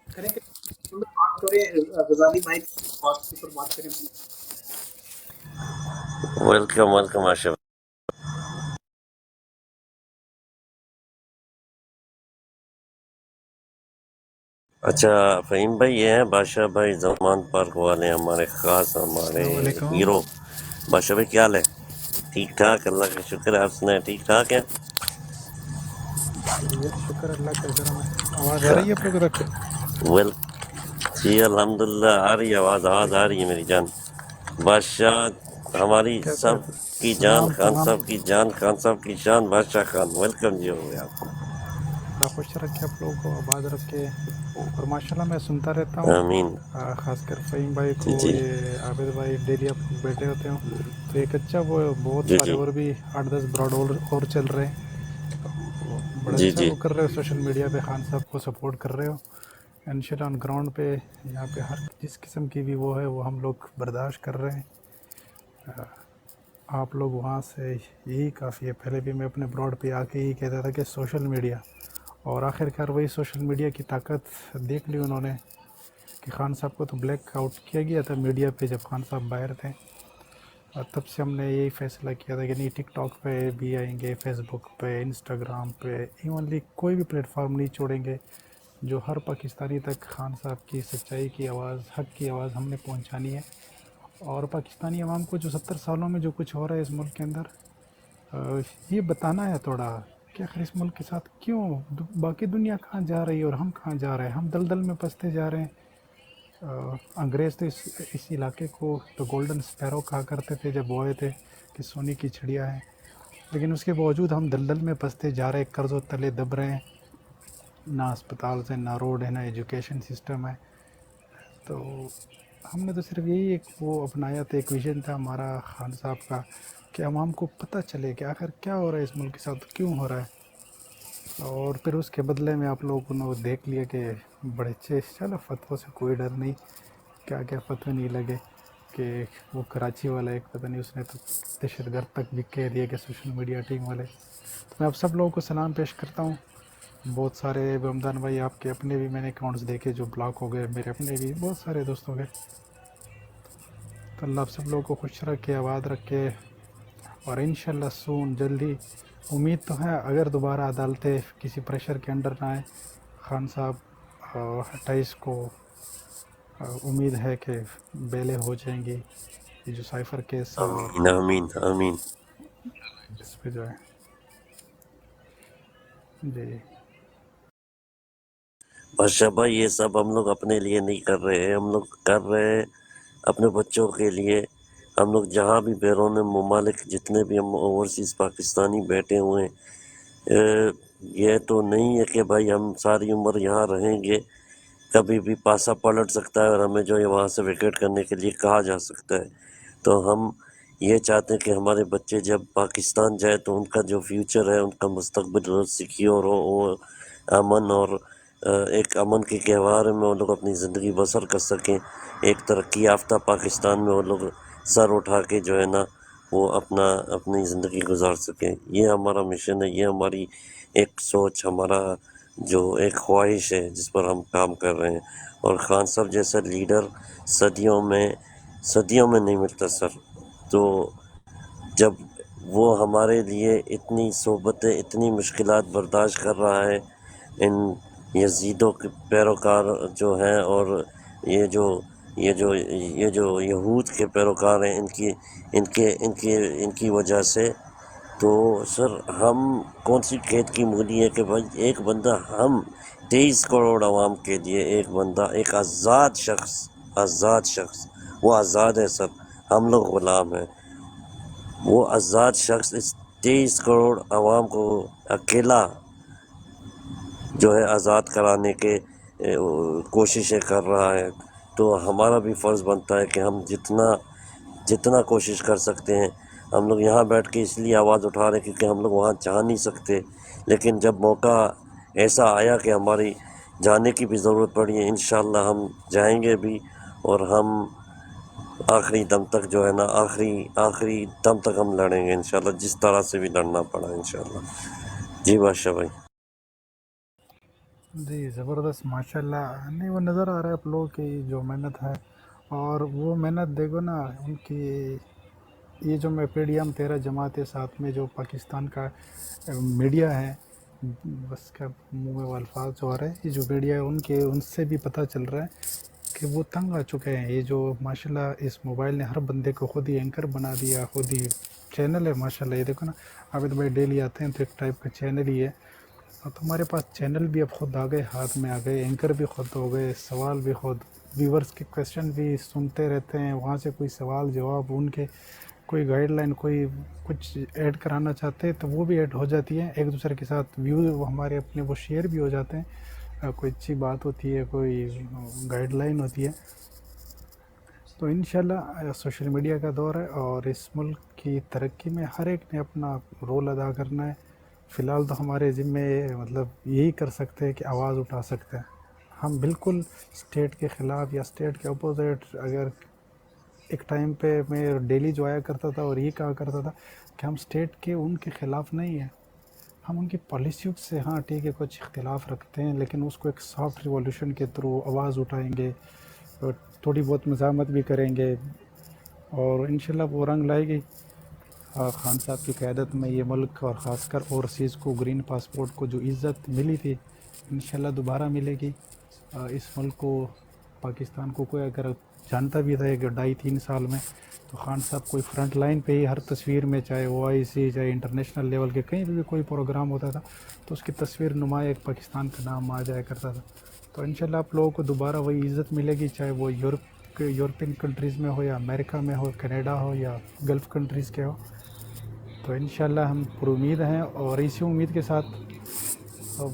बात करें गजाली भाई पर बात करें। Welcome welcome Asif. अच्छा फहीम भाई, ये हैं बादशाह भाई जमान पार्क वाले, हमारे खास, हमारे हीरो। बादशाह भाई क्या हाल है? ठीक ठाक, अल्लाह का शुक्र है। आप सुनाए, ठीक ठाक है? शुक्र अल्लाह का करम है। आवाज़ आ रही है आप लोगों तक? वेल जी अल्हम्दुलिल्लाह, आ रही है आवाज़ आ रही है मेरी जान। बादशाह हमारी सब की जान, खान साहब की जान, खान साहब की जान, बादशाह खान। वेलकम जी, हो गया आपको। अल्लाह खुश रखे आप लोगों को, आबाद रखे। और माशाल्लाह मैं सुनता रहता हूँ, आमीन। खासकर फ़हीम भाई जी को, जी ये आबिद भाई, डेली आप बैठे होते हो तो एक अच्छा वो बहुत जी सारे जी और भी 8-10 ब्रॉड और चल रहे हैं, तो बड़ा जी अच्छा जी वो कर रहे हो, सोशल मीडिया पे खान साहब को सपोर्ट कर रहे हो। इंशाल्लाह ऑन ग्राउंड पे यहाँ पे हर जिस किस्म की भी वो है वो हम लोग बर्दाश्त कर रहे हैं। आप लोग वहाँ से यही काफ़ी है। पहले भी मैं अपने ब्रॉड पे आके यही कहता था कि सोशल मीडिया, और आखिरकार वही सोशल मीडिया की ताकत देख ली उन्होंने कि खान साहब को तो ब्लैक आउट किया गया था मीडिया पे जब खान साहब बाहर थे, और तब से हमने यही फ़ैसला किया था कि नहीं, टिकटॉक पे भी आएंगे, फेसबुक पे, इंस्टाग्राम पे, इवनली कोई भी प्लेटफॉर्म नहीं छोड़ेंगे जो हर पाकिस्तानी तक खान साहब की सच्चाई की आवाज़, हक की आवाज़ हमने पहुँचानी है। और पाकिस्तानी अवाम को जो 70 सालों में जो कुछ हो रहा है इस मुल्क के अंदर, ये बताना है थोड़ा कि आखिर इस मुल्क के साथ क्यों बाकी दुनिया कहाँ जा रही है और हम कहाँ जा रहे हैं। हम दलदल में फंसते जा रहे हैं। अंग्रेज़ तो इस इलाके को तो गोल्डन स्पैरो कहा करते थे जब वो आए थे कि सोने की चिड़िया है, लेकिन उसके बावजूद हम दलदल में फंसते जा रहे हैं, कर्ज़ों तले दब रहे हैं। ना अस्पताल है, ना रोड है, ना एजुकेशन सिस्टम है। तो हमने तो सिर्फ यही एक वो अपनाया था, एक विज़न था हमारा खान साहब का कि आवाम को पता चले कि आखिर क्या हो रहा है इस मुल्क के साथ, क्यों हो रहा है। और फिर उसके बदले में आप लोगों ने देख लिया कि बड़े अच्छे, चलो फतवों से कोई डर नहीं, क्या क्या फतवे नहीं लगे कि वो कराची वाला एक पता नहीं उसने तो दहशतगर्द तक भी कह दिया कि सोशल मीडिया टीम वाले। तो मैं आप सब लोगों को सलाम पेश करता हूँ। बहुत सारे रमज़ान भाई आपके अपने भी मैंने अकाउंट्स देखे जो ब्लॉक हो गए, मेरे अपने भी बहुत सारे दोस्तों के। तो अल्लाह आप सब लोगों को खुश रखे, आबाद रखे, और इंशाल्लाह सून जल्दी उम्मीद तो है अगर दोबारा अदालतें किसी प्रेशर के अंडर ना आए, खान साहब 28 को उम्मीद है कि बेलें हो जाएंगी। ये जो साइफ़र केस और आमीन आमीन आमीन। इस पे जो है जी बादशाह भाई, ये सब हम लोग अपने लिए नहीं कर रहे हैं, हम लोग कर रहे हैं अपने बच्चों के लिए। हम लोग जहाँ भी बैरून ममालिक, जितने भी हम ओवरसीज़ पाकिस्तानी बैठे हुए हैं, ये तो नहीं है कि भाई हम सारी उम्र यहाँ रहेंगे। कभी भी पासा पलट सकता है और हमें जो है वहाँ से विकेट करने के लिए कहा जा सकता है। तो हम یہ چاہتے ہیں کہ ہمارے بچے جب پاکستان جائے تو ان کا جو فیوچر ہے، ان کا مستقبل سیکیور ہو، وہ امن اور ایک امن کے گہوارے میں وہ لوگ اپنی زندگی بسر کر سکیں، ایک ترقی یافتہ پاکستان میں وہ لوگ سر اٹھا کے جو ہے نا وہ اپنی زندگی گزار سکیں۔ یہ ہمارا مشن ہے، یہ ہماری ایک سوچ، ہمارا جو ایک خواہش ہے جس پر ہم کام کر رہے ہیں۔ اور خان صاحب جیسا لیڈر صدیوں میں نہیں ملتا سر۔ تو جب وہ ہمارے لیے اتنی صحبتیں، اتنی مشکلات برداشت کر رہا ہے، ان یزیدوں کے پیروکار جو ہیں اور یہ جو یہود کے پیروکار ہیں، ان کی وجہ سے، تو سر ہم کون سی کھیت کی مولی ہے کہ بھائی ایک بندہ، ہم 23 کروڑ عوام کے لیے ایک بندہ، ایک آزاد شخص، وہ آزاد ہے سر، ہم لوگ غلام ہیں۔ وہ آزاد شخص اس 23 کروڑ عوام کو اکیلا جو ہے آزاد کرانے کے کوششیں کر رہا ہے۔ تو ہمارا بھی فرض بنتا ہے کہ ہم جتنا کوشش کر سکتے ہیں، ہم لوگ یہاں بیٹھ کے اس لیے آواز اٹھا رہے ہیں کیونکہ ہم لوگ وہاں جا نہیں سکتے، لیکن جب موقع ایسا آیا کہ ہماری جانے کی بھی ضرورت پڑی ہے، انشاءاللہ ہم جائیں گے بھی، اور ہم آخری دم تک جو ہے نا آخری دم تک ہم لڑیں گے انشاءاللہ، جس طرح سے بھی لڑنا پڑا انشاءاللہ۔ جی بادشاہ بھائی۔ جی زبردست ماشاءاللہ، نہیں وہ نظر آ رہا ہے آپ لوگوں کی جو محنت ہے، اور وہ محنت دیکھو نا ان کی، یہ جو میں پی ڈی ایم 13 جماعت ساتھ میں جو پاکستان کا میڈیا ہے، بس کا منہ میں وہ الفاظ جو آ رہے ہیں، یہ جو میڈیا ہے ان سے بھی پتہ چل رہا ہے کہ وہ تنگ آ چکے ہیں۔ یہ جو ماشاءاللہ اس موبائل نے ہر بندے کو خود ہی اینکر بنا دیا، خود ہی چینل ہے ماشاءاللہ۔ یہ دیکھو نا، عابد بھائی ڈیلی آتے ہیں تو ایک ٹائپ کا چینل ہی ہے، اور تمہارے پاس چینل بھی اب خود آ گئے، ہاتھ میں آ گئے، اینکر بھی خود ہو گئے، سوال بھی خود، ویورز کے کویسچن بھی سنتے رہتے ہیں، وہاں سے کوئی سوال جواب، ان کے کوئی گائیڈ لائن، کوئی کچھ ایڈ کرانا چاہتے ہیں تو وہ بھی ایڈ ہو جاتی ہے، ایک دوسرے کے ساتھ ویو ہمارے اپنے وہ شیئر بھی ہو جاتے ہیں، کوئی اچھی بات ہوتی ہے، کوئی گائیڈ لائن ہوتی ہے۔ تو انشاءاللہ سوشل میڈیا کا دور ہے، اور اس ملک کی ترقی میں ہر ایک نے اپنا رول ادا کرنا ہے۔ فی الحال تو ہمارے ذمے مطلب یہی کر سکتے ہیں کہ آواز اٹھا سکتے ہیں۔ ہم بالکل اسٹیٹ کے خلاف یا اسٹیٹ کے اپوزٹ، اگر ایک ٹائم پہ میں ڈیلی جو آیا کرتا تھا اور یہ کہا کرتا تھا کہ ہم اسٹیٹ کے ان کے خلاف نہیں ہیں، ہم ان کی پالیسیوں سے ہاں ٹھیک ہے کچھ اختلاف رکھتے ہیں، لیکن اس کو ایک سافٹ ریولیوشن کے تھرو آواز اٹھائیں گے، اور تھوڑی بہت مزاحمت بھی کریں گے، اور انشاءاللہ وہ رنگ لائے گی۔ خان صاحب کی قیادت میں یہ ملک، اور خاص کر اوورسیز کو گرین پاسپورٹ کو جو عزت ملی تھی، انشاءاللہ دوبارہ ملے گی۔ اس ملک کو، پاکستان کو کوئی اگر جانتا بھی تھا کہ 2.5-3 سال میں، تو خان صاحب کوئی فرنٹ لائن پہ ہی ہر تصویر میں، چاہے OIC، چاہے انٹرنیشنل لیول کے کہیں بھی کوئی پروگرام ہوتا تھا تو اس کی تصویر نمایاں ایک پاکستان کا نام آ جایا کرتا تھا۔ تو انشاءاللہ آپ لوگوں کو دوبارہ وہی عزت ملے گی، چاہے وہ یورپین کنٹریز میں ہو، یا امریکہ میں ہو، کینیڈا ہو، یا گلف کنٹریز کے ہو۔ تو انشاءاللہ ہم پر امید ہیں، اور اسی امید کے ساتھ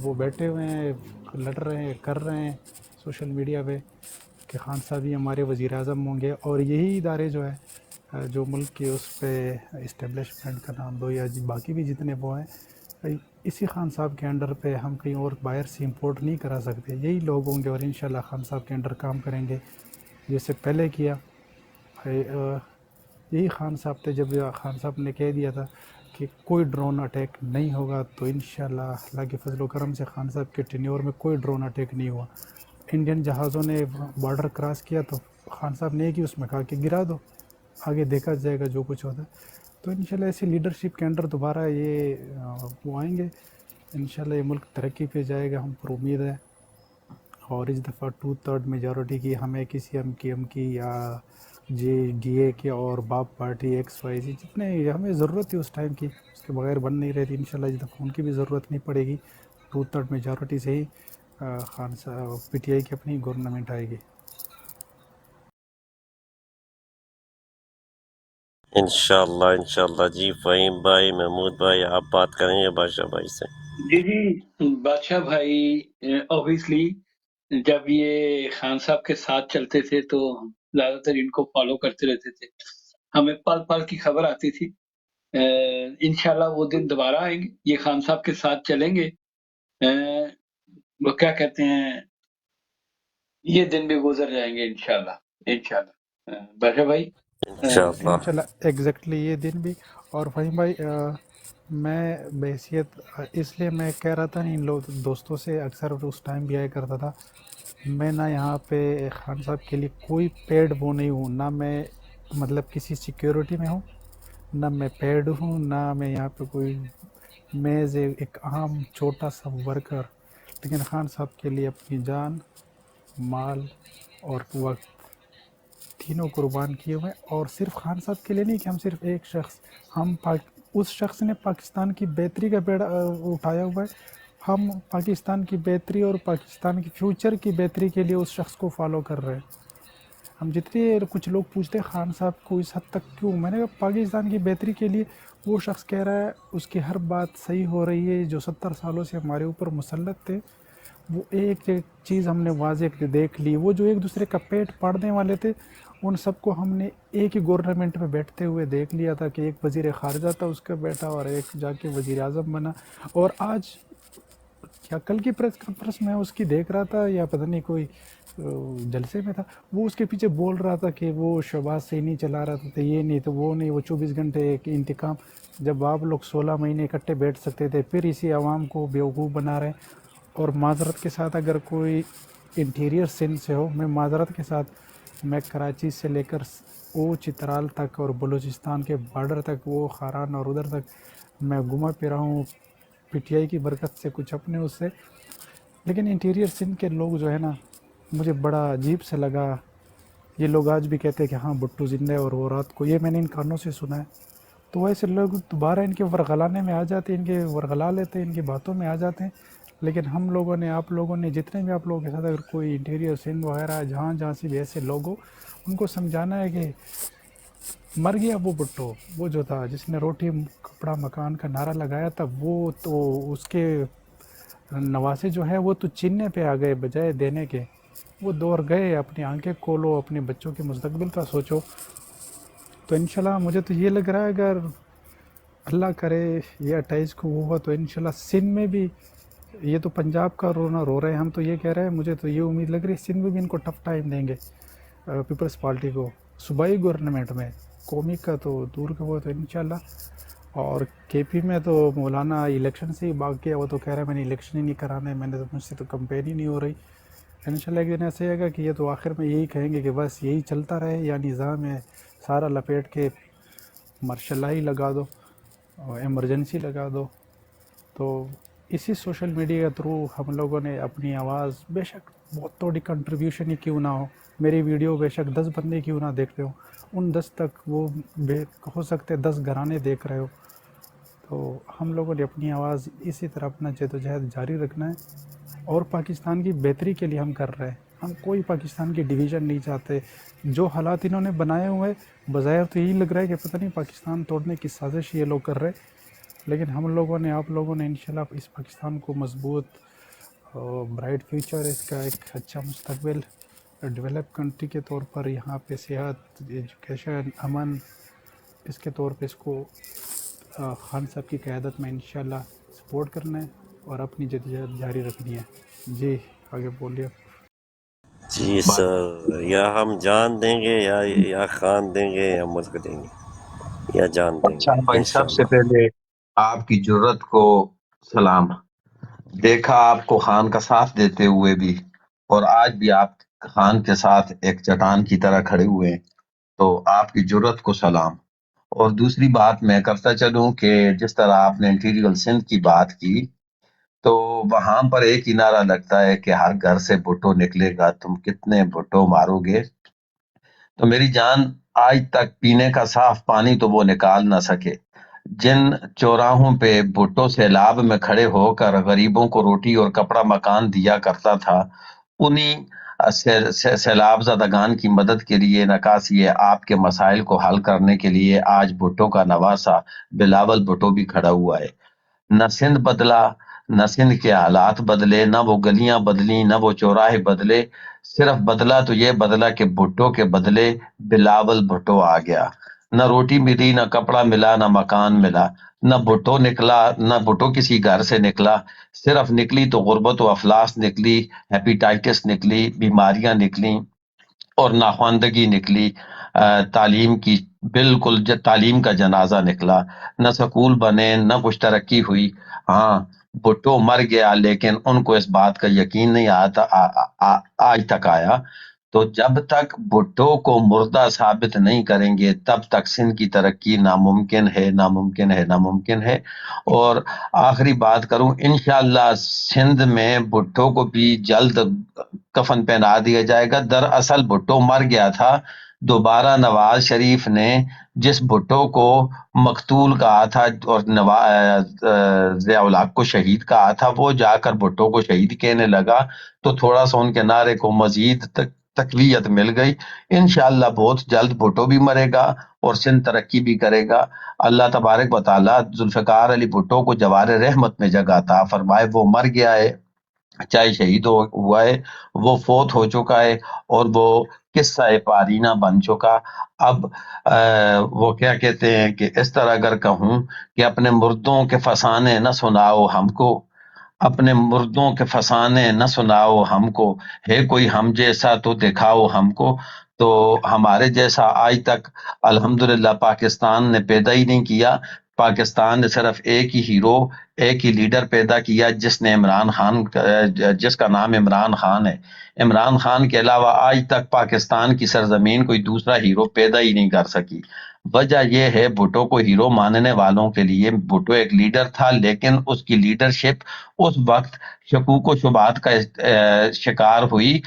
وہ بیٹھے ہوئے ہیں، لڑ رہے ہیں، کر رہے ہیں سوشل میڈیا پہ کہ خان صاحب ہی ہمارے وزیر اعظم ہوں گے، اور یہی ادارے جو ہے جو ملک کے اس پہ اسٹیبلشمنٹ کا نام دو، یا باقی بھی جتنے وہ ہیں، اسی خان صاحب کے انڈر پہ ہم کہیں اور باہر سے امپورٹ نہیں کرا سکتے، یہی لوگ ہوں گے، اور انشاءاللہ خان صاحب کے انڈر کام کریں گے جیسے پہلے کیا۔ یہی خان صاحب تھے، جب خان صاحب نے کہہ دیا تھا کہ کوئی ڈرون اٹیک نہیں ہوگا، تو انشاءاللہ اللہ کے فضل و کرم سے خان صاحب کے ٹینیور میں کوئی ڈرون اٹیک نہیں ہوا۔ انڈین جہازوں نے بارڈر کراس کیا تو خان صاحب نے ایک ہی اس میں کہا کہ گرا دو، آگے دیکھا جائے گا جو کچھ ہوتا ہے۔ تو انشاءاللہ ایسی لیڈرشپ کے انڈر دوبارہ یہ وہ آئیں گے، انشاءاللہ یہ ملک ترقی پہ جائے گا، ہم پر امید ہے۔ اور اس دفعہ 2/3 میجورٹی کی ہمیں کسی ایم کی یا ڈی اے کے اور باپ پارٹی XYZ جتنے ہمیں ضرورت تھی اس ٹائم کی، اس کے بغیر بن نہیں رہی تھی، انشاءاللہ اس دفعہ ان کی بھی ضرورت نہیں پڑے گی، 2/3 میجورٹی سے ہی خان صاحب PTI کی اپنی گورنمنٹ آئے گی۔ انشاءاللہ جی۔ فہیم بھائی، محمود بھائی، آپ بات کریں گے بادشاہ بھائی سے؟ جی بادشاہ بھائی اوبیسلی جب یہ خان صاحب کے ساتھ چلتے تھے تو زیادہ تر ان کو فالو کرتے رہتے تھے، हमें पल पल की खबर आती थी। इंशाल्लाह वो दिन दोबारा आएंगे, ये खान साहब के साथ चलेंगे। वो क्या कहते हैं, ये दिन भी गुजर जाएंगे इंशाल्लाह इंशाल्लाह। बादशाह भाई इंशाअल्लाह। इंशाल्लाह एग्जैक्टली ये दिन भी। और फ़हीम भाई मैं बहैसियत इसलिए मैं कह रहा था इन लोग दोस्तों से अक्सर उस टाइम भी आया करता था, मैं ना यहाँ पे खान साहब के लिए कोई पेड वो नहीं हूँ, ना मैं मतलब किसी सिक्योरिटी में हूँ, ना मैं पेड हूँ, ना मैं यहाँ पे कोई, मैं एक आम छोटा सा वर्कर, लेकिन खान साहब के लिए अपनी जान, माल और वक्त तीनों कुर्बान किए हुए। और सिर्फ खान साहब के लिए नहीं कि हम सिर्फ एक शख्स, हम उस शख्स ने पाकिस्तान की बेहतरी का बेड़ा उठाया हुआ है, हम पाकिस्तान की बेहतरी और पाकिस्तान की फ्यूचर की बेहतरी के लिए उस शख्स को फॉलो कर रहे हैं। हम जितने, कुछ लोग पूछते हैं खान साहब को इस हद तक क्यों, मैंने कहा पाकिस्तान की बेहतरी के लिए वो शख्स कह रहा है, उसकी हर बात सही हो रही है। जो 70 सालों से हमारे ऊपर मुसल्लत थे, वो एक एक चीज़ हमने वाज़ेह देख ली। वो जो एक दूसरे का पेट पाड़ने वाले थे, उन सबको हमने एक ही गवर्नमेंट में बैठते हुए देख लिया था कि एक वज़ीर ख़ारजा था उसका बेटा और एक जाके वज़ीर आज़म बना। और आज क्या कल की प्रेस कॉन्फ्रेंस में उसकी देख रहा था या पता नहीं कोई जलसे में था, वो उसके पीछे बोल रहा था कि वो शहबाज से नहीं चला रहा था, तो ये नहीं तो वो नहीं, वो 24 घंटे एक इंतकाम। जब आप लोग 16 महीने इकट्ठे बैठ सकते थे, फिर इसी आवाम को बेवकूफ़ बना रहे हैं। और माजरत के साथ अगर कोई इंटीरियर सिंध से हो, मैं माजरत के साथ, मैं कराची से लेकर वो चित्राल तक और बलूचिस्तान के बॉर्डर तक, वो खारान और उधर तक मैं घुमा फिरा हूँ पीटीआई की बरकत से, कुछ अपने उससे। लेकिन इंटीरियर सिंध के लोग जो है ना, मुझे बड़ा अजीब से लगा। ये लोग आज भी कहते हैं कि हाँ भुट्टो ज़िंदा है और वो रात को, ये मैंने इन कानों से सुना है। तो ऐसे लोग दोबारा इनके वरगलाने में आ जाते हैं, इनके वरगला लेते हैं, इनकी बातों में आ जाते हैं। लेकिन हम लोगों ने, आप लोगों ने, जितने भी आप लोगों के साथ अगर कोई इंटीरियर सिंध वगैरह जहाँ जहाँ से भी ऐसे लोग हो, उनको समझाना है कि मर गया वो भुट्टो, वो जो था जिसने रोटी कपड़ा मकान का नारा लगाया था, वो तो उसके नवासे जो है वो तो चीनने पे आ गए बजाय देने के। वो दौर गए, अपनी आंखें खोलो, अपने बच्चों के मुस्तकबिल का सोचो। तो इंशाल्लाह मुझे तो ये लग रहा है, अगर अल्लाह करे ये 28 को हुआ तो इंशाल्लाह सिंध में भी, ये तो पंजाब का रोना रो रहे हैं, हम तो ये कह रहे हैं, मुझे तो ये उम्मीद लग रही है सिंध में भी इनको टफ टाइम देंगे पीपल्स पार्टी को, सूबाई गवर्नमेंट में, कौमी का तो दूर का वो तो इंशाल्लाह। और केपी में तो मौलाना इलेक्शन से ही भाग गया, वो तो कह रहा है मैंने इलेक्शन ही नहीं कराना है, मैंने तो, मुझसे तो कंपेन ही नहीं हो रही। इंशाल्लाह एक दिन ऐसे आएगा कि ये तो आखिर में यही कहेंगे कि बस यही चलता रहे, या निज़ाम है सारा लपेट के मार्शलाई लगा दो और इमरजेंसी लगा दो। तो इसी सोशल मीडिया के थ्रू हम लोगों ने अपनी आवाज़, बेशक बहुत थोड़ी कंट्रीब्यूशन ही क्यों ना हो, मेरी वीडियो बेशक 10 बंदे क्यों ना देख रहे हो, उन 10 तक वो हो सकते 10 घराने देख रहे हो, तो हम लोगों ने अपनी आवाज़ इसी तरह अपना जद्दोजहद जारी रखना है। और पाकिस्तान की बेहतरी के लिए हम कर रहे हैं, हम कोई पाकिस्तान की डिवीज़न नहीं चाहते। जो हालात इन्होंने बनाए हुए, बज़ाहिर तो यही लग रहा है कि पता नहीं पाकिस्तान तोड़ने की साजिश ये लोग कर रहे हैं, लेकिन हम लोगों ने, आप लोगों ने इंशाल्लाह इस पाकिस्तान को मजबूत और ब्राइट फ्यूचर, इसका एक अच्छा मुस्तकबिल, डेवलप कंट्री के तौर पर यहाँ पे सेहत, एजुकेशन, अमन, इसके तौर पे इसको खान साहब की क़यादत में इंशाल्लाह सपोर्ट करना है और अपनी जद्दोजहद जारी रखनी है। जी आगे बोलिए। जी सर, या हम जान देंगे या खान देंगे या मुल्क देंगे, या जान अच्छा देंगे भाई, सबसे इंशाल्लाह। पहले आपकी जुर्रत को सलाम। देखा आपको खान का साथ देते हुए भी, और आज भी आप खान के साथ एक चट्टान की तरह खड़े हुए हैं, तो आपकी जुर्रत को सलाम। और दूसरी बात मैं करता चलूं कि जिस तरह आपने इंटीरियर सिंध की बात की, तो वहां पर एक ही नारा लगता है कि हर घर से भुट्टो निकलेगा, तुम कितने भुट्टो मारोगे। तो मेरी जान, आज तक पीने का साफ पानी तो वो निकाल ना सके। जिन चौराहों पे भुट्टो सैलाब में खड़े होकर गरीबों को रोटी और कपड़ा मकान दिया करता था, उन्हीं सैलाब ज़दगान की मदद के लिए, नकासी आपके मसाइल को हल करने के लिए आज भुट्टो का नवासा बिलावल भुट्टो भी खड़ा हुआ है। न सिंध बदला, न सिंध के हालात बदले, न वो गलियां बदली, न वो चौराहे बदले। सिर्फ बदला तो ये बदला कि भुट्टो के बदले बिलावल भुट्टो आ गया। نہ روٹی ملی، نہ کپڑا ملا، نہ مکان ملا، نہ بھٹو نکلا، نہ بھٹو کسی گھر سے نکلا، صرف نکلی تو غربت و افلاس نکلی، ہیپیٹائٹس نکلی، بیماریاں نکلیں اور ناخواندگی نکلی، تعلیم کی بالکل تعلیم کا جنازہ نکلا، نہ سکول بنے، نہ کچھ ترقی ہوئی۔ ہاں بھٹو مر گیا لیکن ان کو اس بات کا یقین نہیں آتا آج تک آیا۔ تو جب تک بھٹو کو مردہ ثابت نہیں کریں گے تب تک سندھ کی ترقی ناممکن ہے، ناممکن ہے، ناممکن ہے۔ اور آخری بات کروں، انشاءاللہ سندھ میں بھٹو کو بھی جلد کفن پہنا دیا جائے گا۔ دراصل بھٹو مر گیا تھا، دوبارہ نواز شریف نے جس بھٹو کو مقتول کہا تھا اور ضیاء الحق کو شہید کہا تھا، وہ جا کر بھٹو کو شہید کہنے لگا، تو تھوڑا سا ان کے نعرے کو مزید تقویت مل گئی۔ انشاءاللہ بہت جلد بھٹو بھی مرے گا اور سندھ ترقی بھی کرے گا۔ اللہ تبارک و تعالیٰ ذوالفقار علی بھٹو کو جوار رحمت میں جگہ عطا فرمائے۔ وہ مر گیا ہے، چاہے شہید ہوا ہے، وہ فوت ہو چکا ہے اور وہ قصہ پارینہ بن چکا۔ اب وہ کیا کہتے ہیں کہ اس طرح اگر کہوں کہ اپنے مردوں کے فسانے نہ سناؤ ہم کو، اپنے مردوں کے فسانے نہ سناؤ ہم کو، ہے کوئی ہم جیسا تو دکھاؤ ہم کو۔ تو ہمارے جیسا آج تک الحمدللہ پاکستان نے پیدا ہی نہیں کیا۔ پاکستان نے صرف ایک ہی ہیرو، ایک ہی لیڈر پیدا کیا جس نے عمران خان، جس کا نام عمران خان ہے۔ عمران خان کے علاوہ آج تک پاکستان کی سرزمین کوئی دوسرا ہیرو پیدا ہی نہیں کر سکی۔ وجہ یہ ہے بھٹو کو ہیرو ماننے والوں کے لیے بھٹو ایک لیڈر تھا، لیکن اس کی لیڈرشپ اس وقت شکوک و شبہات کا شکار ہوئی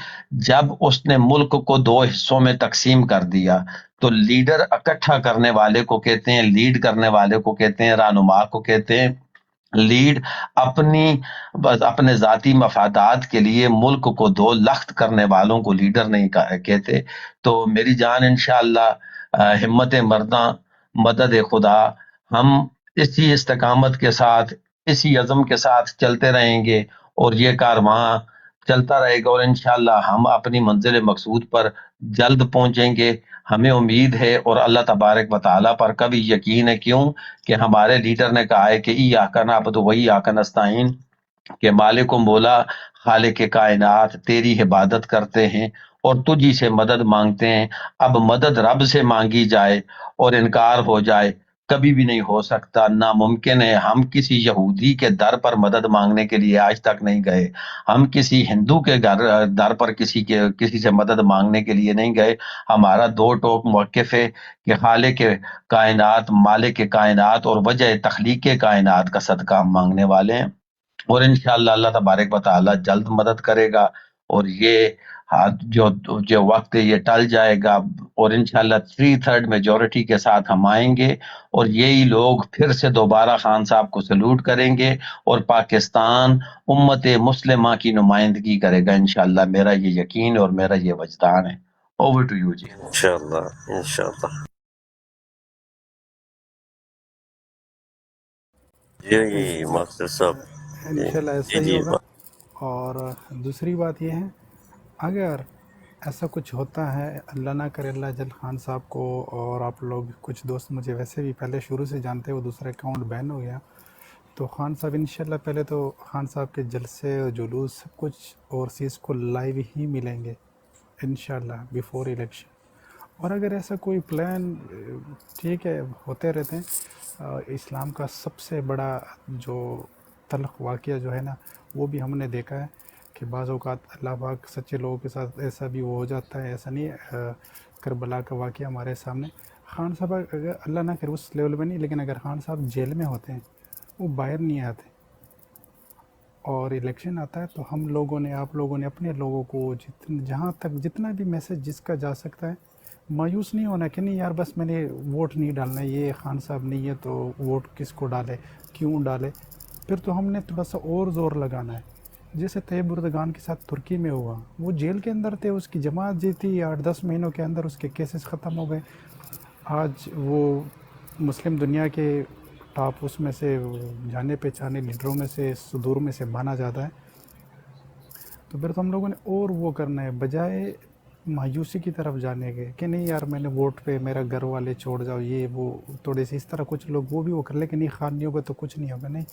جب اس نے ملک کو دو حصوں میں تقسیم کر دیا۔ تو لیڈر اکٹھا کرنے والے کو کہتے ہیں، لیڈ کرنے والے کو کہتے ہیں، رہنما کو کہتے ہیں لیڈ۔ اپنے ذاتی مفادات کے لیے ملک کو دو لخت کرنے والوں کو لیڈر نہیں کہتے۔ تو میری جان انشاءاللہ ہمت مرداں مدد خدا، ہم اسی استقامت کے ساتھ، اسی عزم کے ساتھ چلتے رہیں گے اور یہ کارواں چلتا رہے گا، اور انشاءاللہ ہم اپنی منزل مقصود پر جلد پہنچیں گے۔ ہمیں امید ہے اور اللہ تبارک و تعالیٰ پر کبھی یقین ہے، کیوں کہ ہمارے لیڈر نے کہا ہے کہ ایاک نعبد و ایاک نستعین، کہ مالک و مولا خالق کائنات تیری عبادت کرتے ہیں اور تجھی سے مدد مانگتے ہیں۔ اب مدد رب سے مانگی جائے اور انکار ہو جائے کبھی بھی نہیں ہو سکتا، ناممکن ہے۔ ہم کسی یہودی کے در پر مدد مانگنے کے لیے آج تک نہیں گئے، ہم کسی ہندو کے در پر کسی سے مدد مانگنے کے لیے نہیں گئے۔ ہمارا دو ٹوک موقف ہے کہ خالق کائنات، مالک کائنات اور وجہ تخلیق کائنات کا صدقہ ہم مانگنے والے ہیں، اور انشاءاللہ اللہ تبارک و تعالیٰ جلد مدد کرے گا، اور یہ جو وقت ہے یہ ٹل جائے گا، اور انشاءاللہ 3/3 میجورٹی کے ساتھ ہم آئیں گے، اور یہی لوگ پھر سے دوبارہ خان صاحب کو سلوٹ کریں گے اور پاکستان امت مسلمہ کی نمائندگی کرے گا انشاءاللہ۔ میرا یہ یقین اور میرا یہ وجدان ہے۔ اوور ٹو یو جی۔ انشاءاللہ انشاءاللہ۔ جی ماسٹر صاحب، انشاءاللہ ایسا ہی ہوگا۔ اور دوسری بات یہ ہے، اگر ایسا کچھ ہوتا ہے، اللہ نہ کرے اللہ جل خان صاحب کو، اور آپ لوگ کچھ دوست مجھے ویسے بھی پہلے شروع سے جانتے، وہ دوسرا اکاؤنٹ بین ہو گیا، تو خان صاحب انشاءاللہ پہلے تو خان صاحب کے جلسے اور جلوس سب کچھ اوورسیز کو لائیو ہی ملیں گے انشاءاللہ بیفور الیکشن۔ اور اگر ایسا کوئی پلان، ٹھیک ہے، ہوتے رہتے ہیں۔ اسلام کا سب سے بڑا جو تلخ واقعہ جو ہے نا، وہ بھی ہم نے دیکھا ہے کہ بعض اوقات اللہ پاک سچے لوگوں کے ساتھ ایسا بھی وہ ہو جاتا ہے، ایسا نہیں ہے۔ کربلا کا واقعہ ہمارے سامنے، خان صاحب اگر اللہ نہ کرے اس لیول پہ نہیں، لیکن اگر خان صاحب جیل میں ہوتے ہیں، وہ باہر نہیں آتے، اور الیکشن آتا ہے، تو ہم لوگوں نے، آپ لوگوں نے اپنے لوگوں کو جہاں تک جتنا بھی میسج جس کا جا سکتا ہے، مایوس نہیں ہونا کہ نہیں یار بس میں نے ووٹ نہیں ڈالنا، یہ خان صاحب نہیں ہے تو ووٹ کس کو ڈالے، کیوں ڈالے۔ پھر تو ہم نے تھوڑا سا اور زور لگانا ہے، جیسے طیب اردگان کے ساتھ ترکی میں ہوا، وہ جیل کے اندر تھے، اس کی جماعت جیتی، 8-10 مہینوں کے اندر اس کے کیسز ختم ہو گئے۔ آج وہ مسلم دنیا کے ٹاپ اس میں سے جانے پہچانے لیڈروں میں سے، صدور میں سے مانا جاتا ہے۔ تو پھر تو ہم لوگوں نے اور وہ کرنا ہے، بجائے मायूसी की तरफ जाने के कि नहीं यार मैंने वोट पे मेरा घर वाले छोड़ जाओ, ये वो थोड़े से इस तरह कुछ लोग वो भी वो कर ले कि नहीं खान नहीं होगा तो कुछ नहीं होगा। नहीं,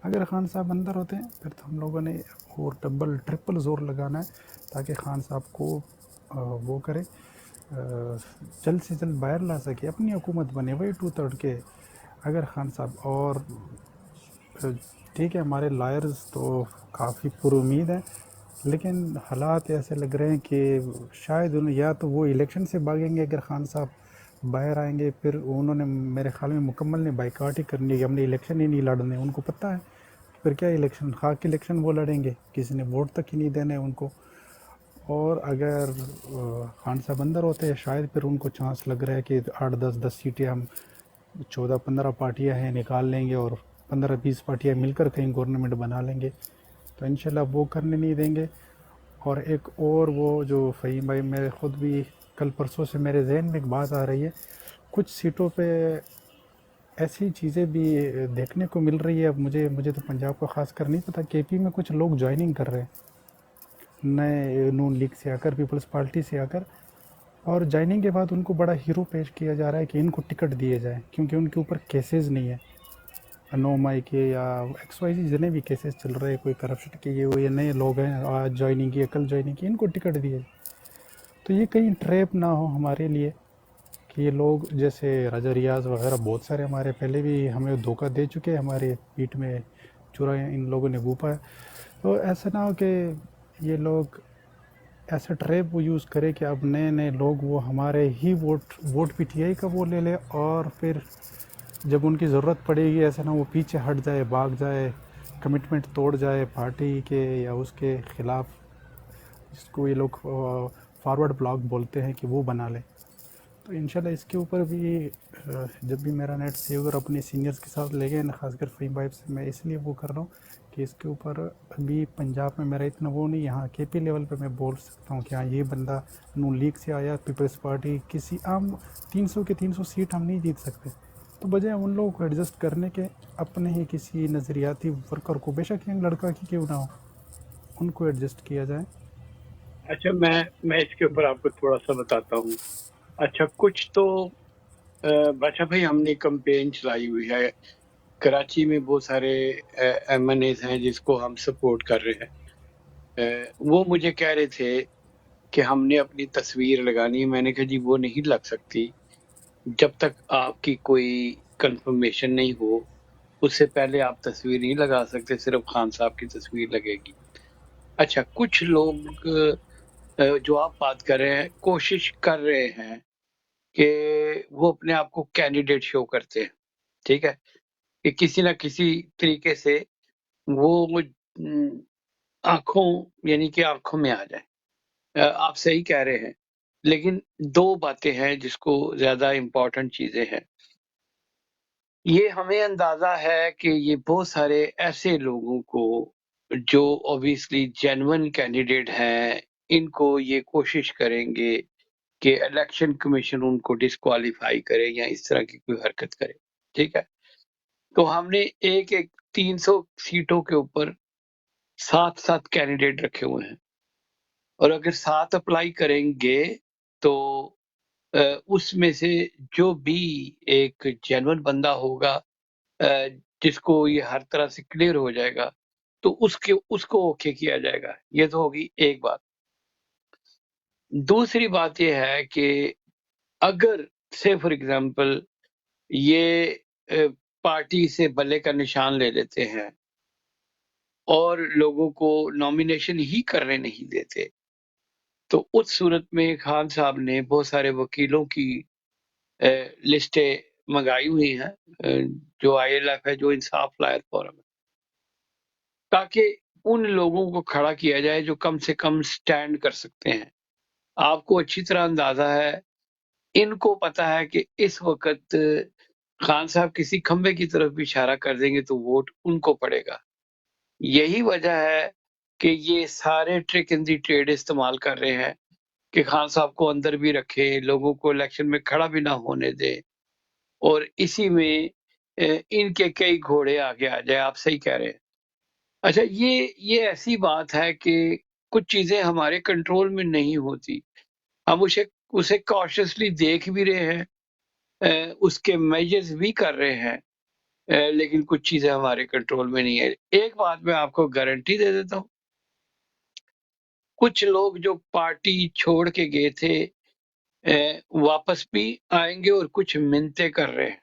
अगर खान साहब अंदर होते हैं फिर तो हम लोगों ने और डबल ट्रिपल ज़ोर लगाना है ताकि खान साहब को वो करे, जल्द से जल्द बाहर ला सके, अपनी हुकूमत बने वही 2/3 के। अगर खान साहब और ठीक है, हमारे लायर्स तो काफ़ी पुरुमीद हैं, लेकिन हालात ऐसे लग रहे हैं कि शायद या तो वो इलेक्शन से भागेंगे अगर खान साहब बाहर आएंगे, फिर उन्होंने मेरे ख्याल में मुकम्मल ने बाइकाट ही करनी है कि हमने इलेक्शन ही नहीं लड़ने। उनको पता है फिर क्या इलेक्शन, खाक इलेक्शन वो लड़ेंगे, किसी ने वोट तक ही नहीं देने उनको। और अगर खान साहब अंदर होते हैं शायद फिर उनको चांस लग रहा है कि 8-10 सीटें हम 14-15 पार्टियां हैं निकाल लेंगे और 15-20 पार्टियां मिलकर कहीं गवर्नमेंट बना लेंगे, तो इंशाल्लाह वो करने नहीं देंगे। और एक और वो जो फ़हीम भाई, मेरे ख़ुद भी कल परसों से मेरे जहन में एक बात आ रही है, कुछ सीटों पे ऐसी चीज़ें भी देखने को मिल रही है। अब मुझे तो पंजाब का ख़ास कर नहीं पता, केपी में कुछ लोग ज्वाइनिंग कर रहे हैं नए नून लीग से आकर, पीपल्स पार्टी से आकर, और ज्वाइनिंग के बाद उनको बड़ा हीरो पेश किया जा रहा है कि इनको टिकट दिए जाए क्योंकि उनके ऊपर केसेस नहीं है, अनोमाई के या XYZ जितने भी केसेस चल रहे हैं, कोई करप्शन के, ये नए लोग हैं, आज ज्वाइनिंग की कल ज्वाइनिंग की, इनको टिकट दिए। तो ये कहीं ट्रैप ना हो हमारे लिए कि ये लोग जैसे राजा रियाज वगैरह बहुत सारे हमारे पहले भी हमें धोखा दे चुके हैं, हमारे पीठ में चुरा इन लोगों ने घूपा है। तो ऐसा ना हो कि ये लोग ऐसा ट्रैप वो यूज़ करे कि अब नए नए लोग वो हमारे ही वोट PTI का वो ले ले, और फिर जब उनकी ज़रूरत पड़ेगी ऐसा ना वो पीछे हट जाए, भाग जाए, कमिटमेंट तोड़ जाए पार्टी के या उसके ख़िलाफ़, जिसको ये लोग फॉरवर्ड ब्लॉक बोलते हैं, कि वो बना ले। तो इंशाल्लाह इसके ऊपर भी जब भी मेरा नेट सेव और अपने सीनियर्स के साथ ले गए ना, खासकर फ़हीम भाई से मैं इसलिए वो कर रहा हूँ कि इसके ऊपर अभी पंजाब में मेरा इतना वो नहीं, यहाँ KP लेवल पे मैं बोल सकता हूँ कि हाँ ये बंदा नून लीग से आया, पीपल्स पार्टी, किसी आम 300 के 300 सीट हम नहीं जीत सकते, तो बजाय उन लोगों को एडजस्ट करने के अपने ही किसी नज़रियाती वर्कर को, बेशक यंग लड़का की क्यों ना हो, उनको एडजस्ट किया जाए। अच्छा, मैं इसके ऊपर आपको थोड़ा सा बताता हूँ। अच्छा, कुछ तो बादशाह भाई हमने कैंपेन चलाई हुई है, कराची में बहुत सारे MNAs हैं जिसको हम सपोर्ट कर रहे हैं। वो मुझे कह रहे थे कि हमने अपनी तस्वीर लगानी है। मैंने कहा जी वो नहीं लग सकती जब तक आपकी कोई कंफर्मेशन नहीं हो, उससे पहले आप तस्वीर नहीं लगा सकते, सिर्फ खान साहब की तस्वीर लगेगी। अच्छा, कुछ लोग जो आप बात कर रहे हैं, कोशिश कर रहे हैं कि वो अपने आप को कैंडिडेट शो करते हैं, ठीक है, कि किसी ना किसी तरीके से वो आंखों यानी कि आंखों में आ जाए। आप सही कह रहे हैं, लेकिन दो बातें हैं जिसको ज्यादा इम्पोर्टेंट चीजें हैं। ये हमें अंदाजा है कि ये बहुत सारे ऐसे लोगों को जो ऑब्वियसली जेन्युइन कैंडिडेट हैं, इनको ये कोशिश करेंगे कि इलेक्शन कमीशन उनको डिस्क्वालीफाई करे या इस तरह की कोई हरकत करे, ठीक है। तो हमने एक 300 सीटों के ऊपर 7 कैंडिडेट रखे हुए हैं, और अगर 7 अप्लाई करेंगे तो उसमें से जो भी एक जेन्युइन बंदा होगा, जिसको ये हर तरह से क्लियर हो जाएगा, तो उसको ओके किया जाएगा। ये तो होगी एक बात। दूसरी बात ये है कि अगर से फॉर एग्जांपल ये पार्टी से बल्ले का निशान ले लेते हैं और लोगों को नॉमिनेशन ही करने नहीं देते, तो उस सूरत में खान साहब ने बहुत सारे वकीलों की लिस्टें मंगाई हुई हैं, जो ILF है, जो इंसाफ लायर फोरम है, ताकि उन लोगों को खड़ा किया जाए जो कम से कम स्टैंड कर सकते हैं। आपको अच्छी तरह अंदाजा है, इनको पता है कि इस वक्त खान साहब किसी खंबे की तरफ भी इशारा कर देंगे तो वोट उनको पड़ेगा। यही वजह है कि ये सारे ट्रिक इन दी ट्रेड इस्तेमाल कर रहे हैं कि खान साहब को अंदर भी रखें, लोगों को इलेक्शन में खड़ा भी ना होने दें, और इसी में इनके कई घोड़े आगे आ जाए। आप सही कह रहे हैं। अच्छा, ये ऐसी बात है कि कुछ चीजें हमारे कंट्रोल में नहीं होती। ہم اسے کاشیسلی دیکھ بھی رہے ہیں، اس کے میجرز بھی کر رہے ہیں، لیکن کچھ چیزیں ہمارے کنٹرول میں نہیں ہے۔ ایک بات میں آپ کو گارنٹی دے دیتا ہوں، کچھ لوگ جو پارٹی چھوڑ کے گئے تھے واپس بھی آئیں گے اور کچھ منتیں کر رہے ہیں۔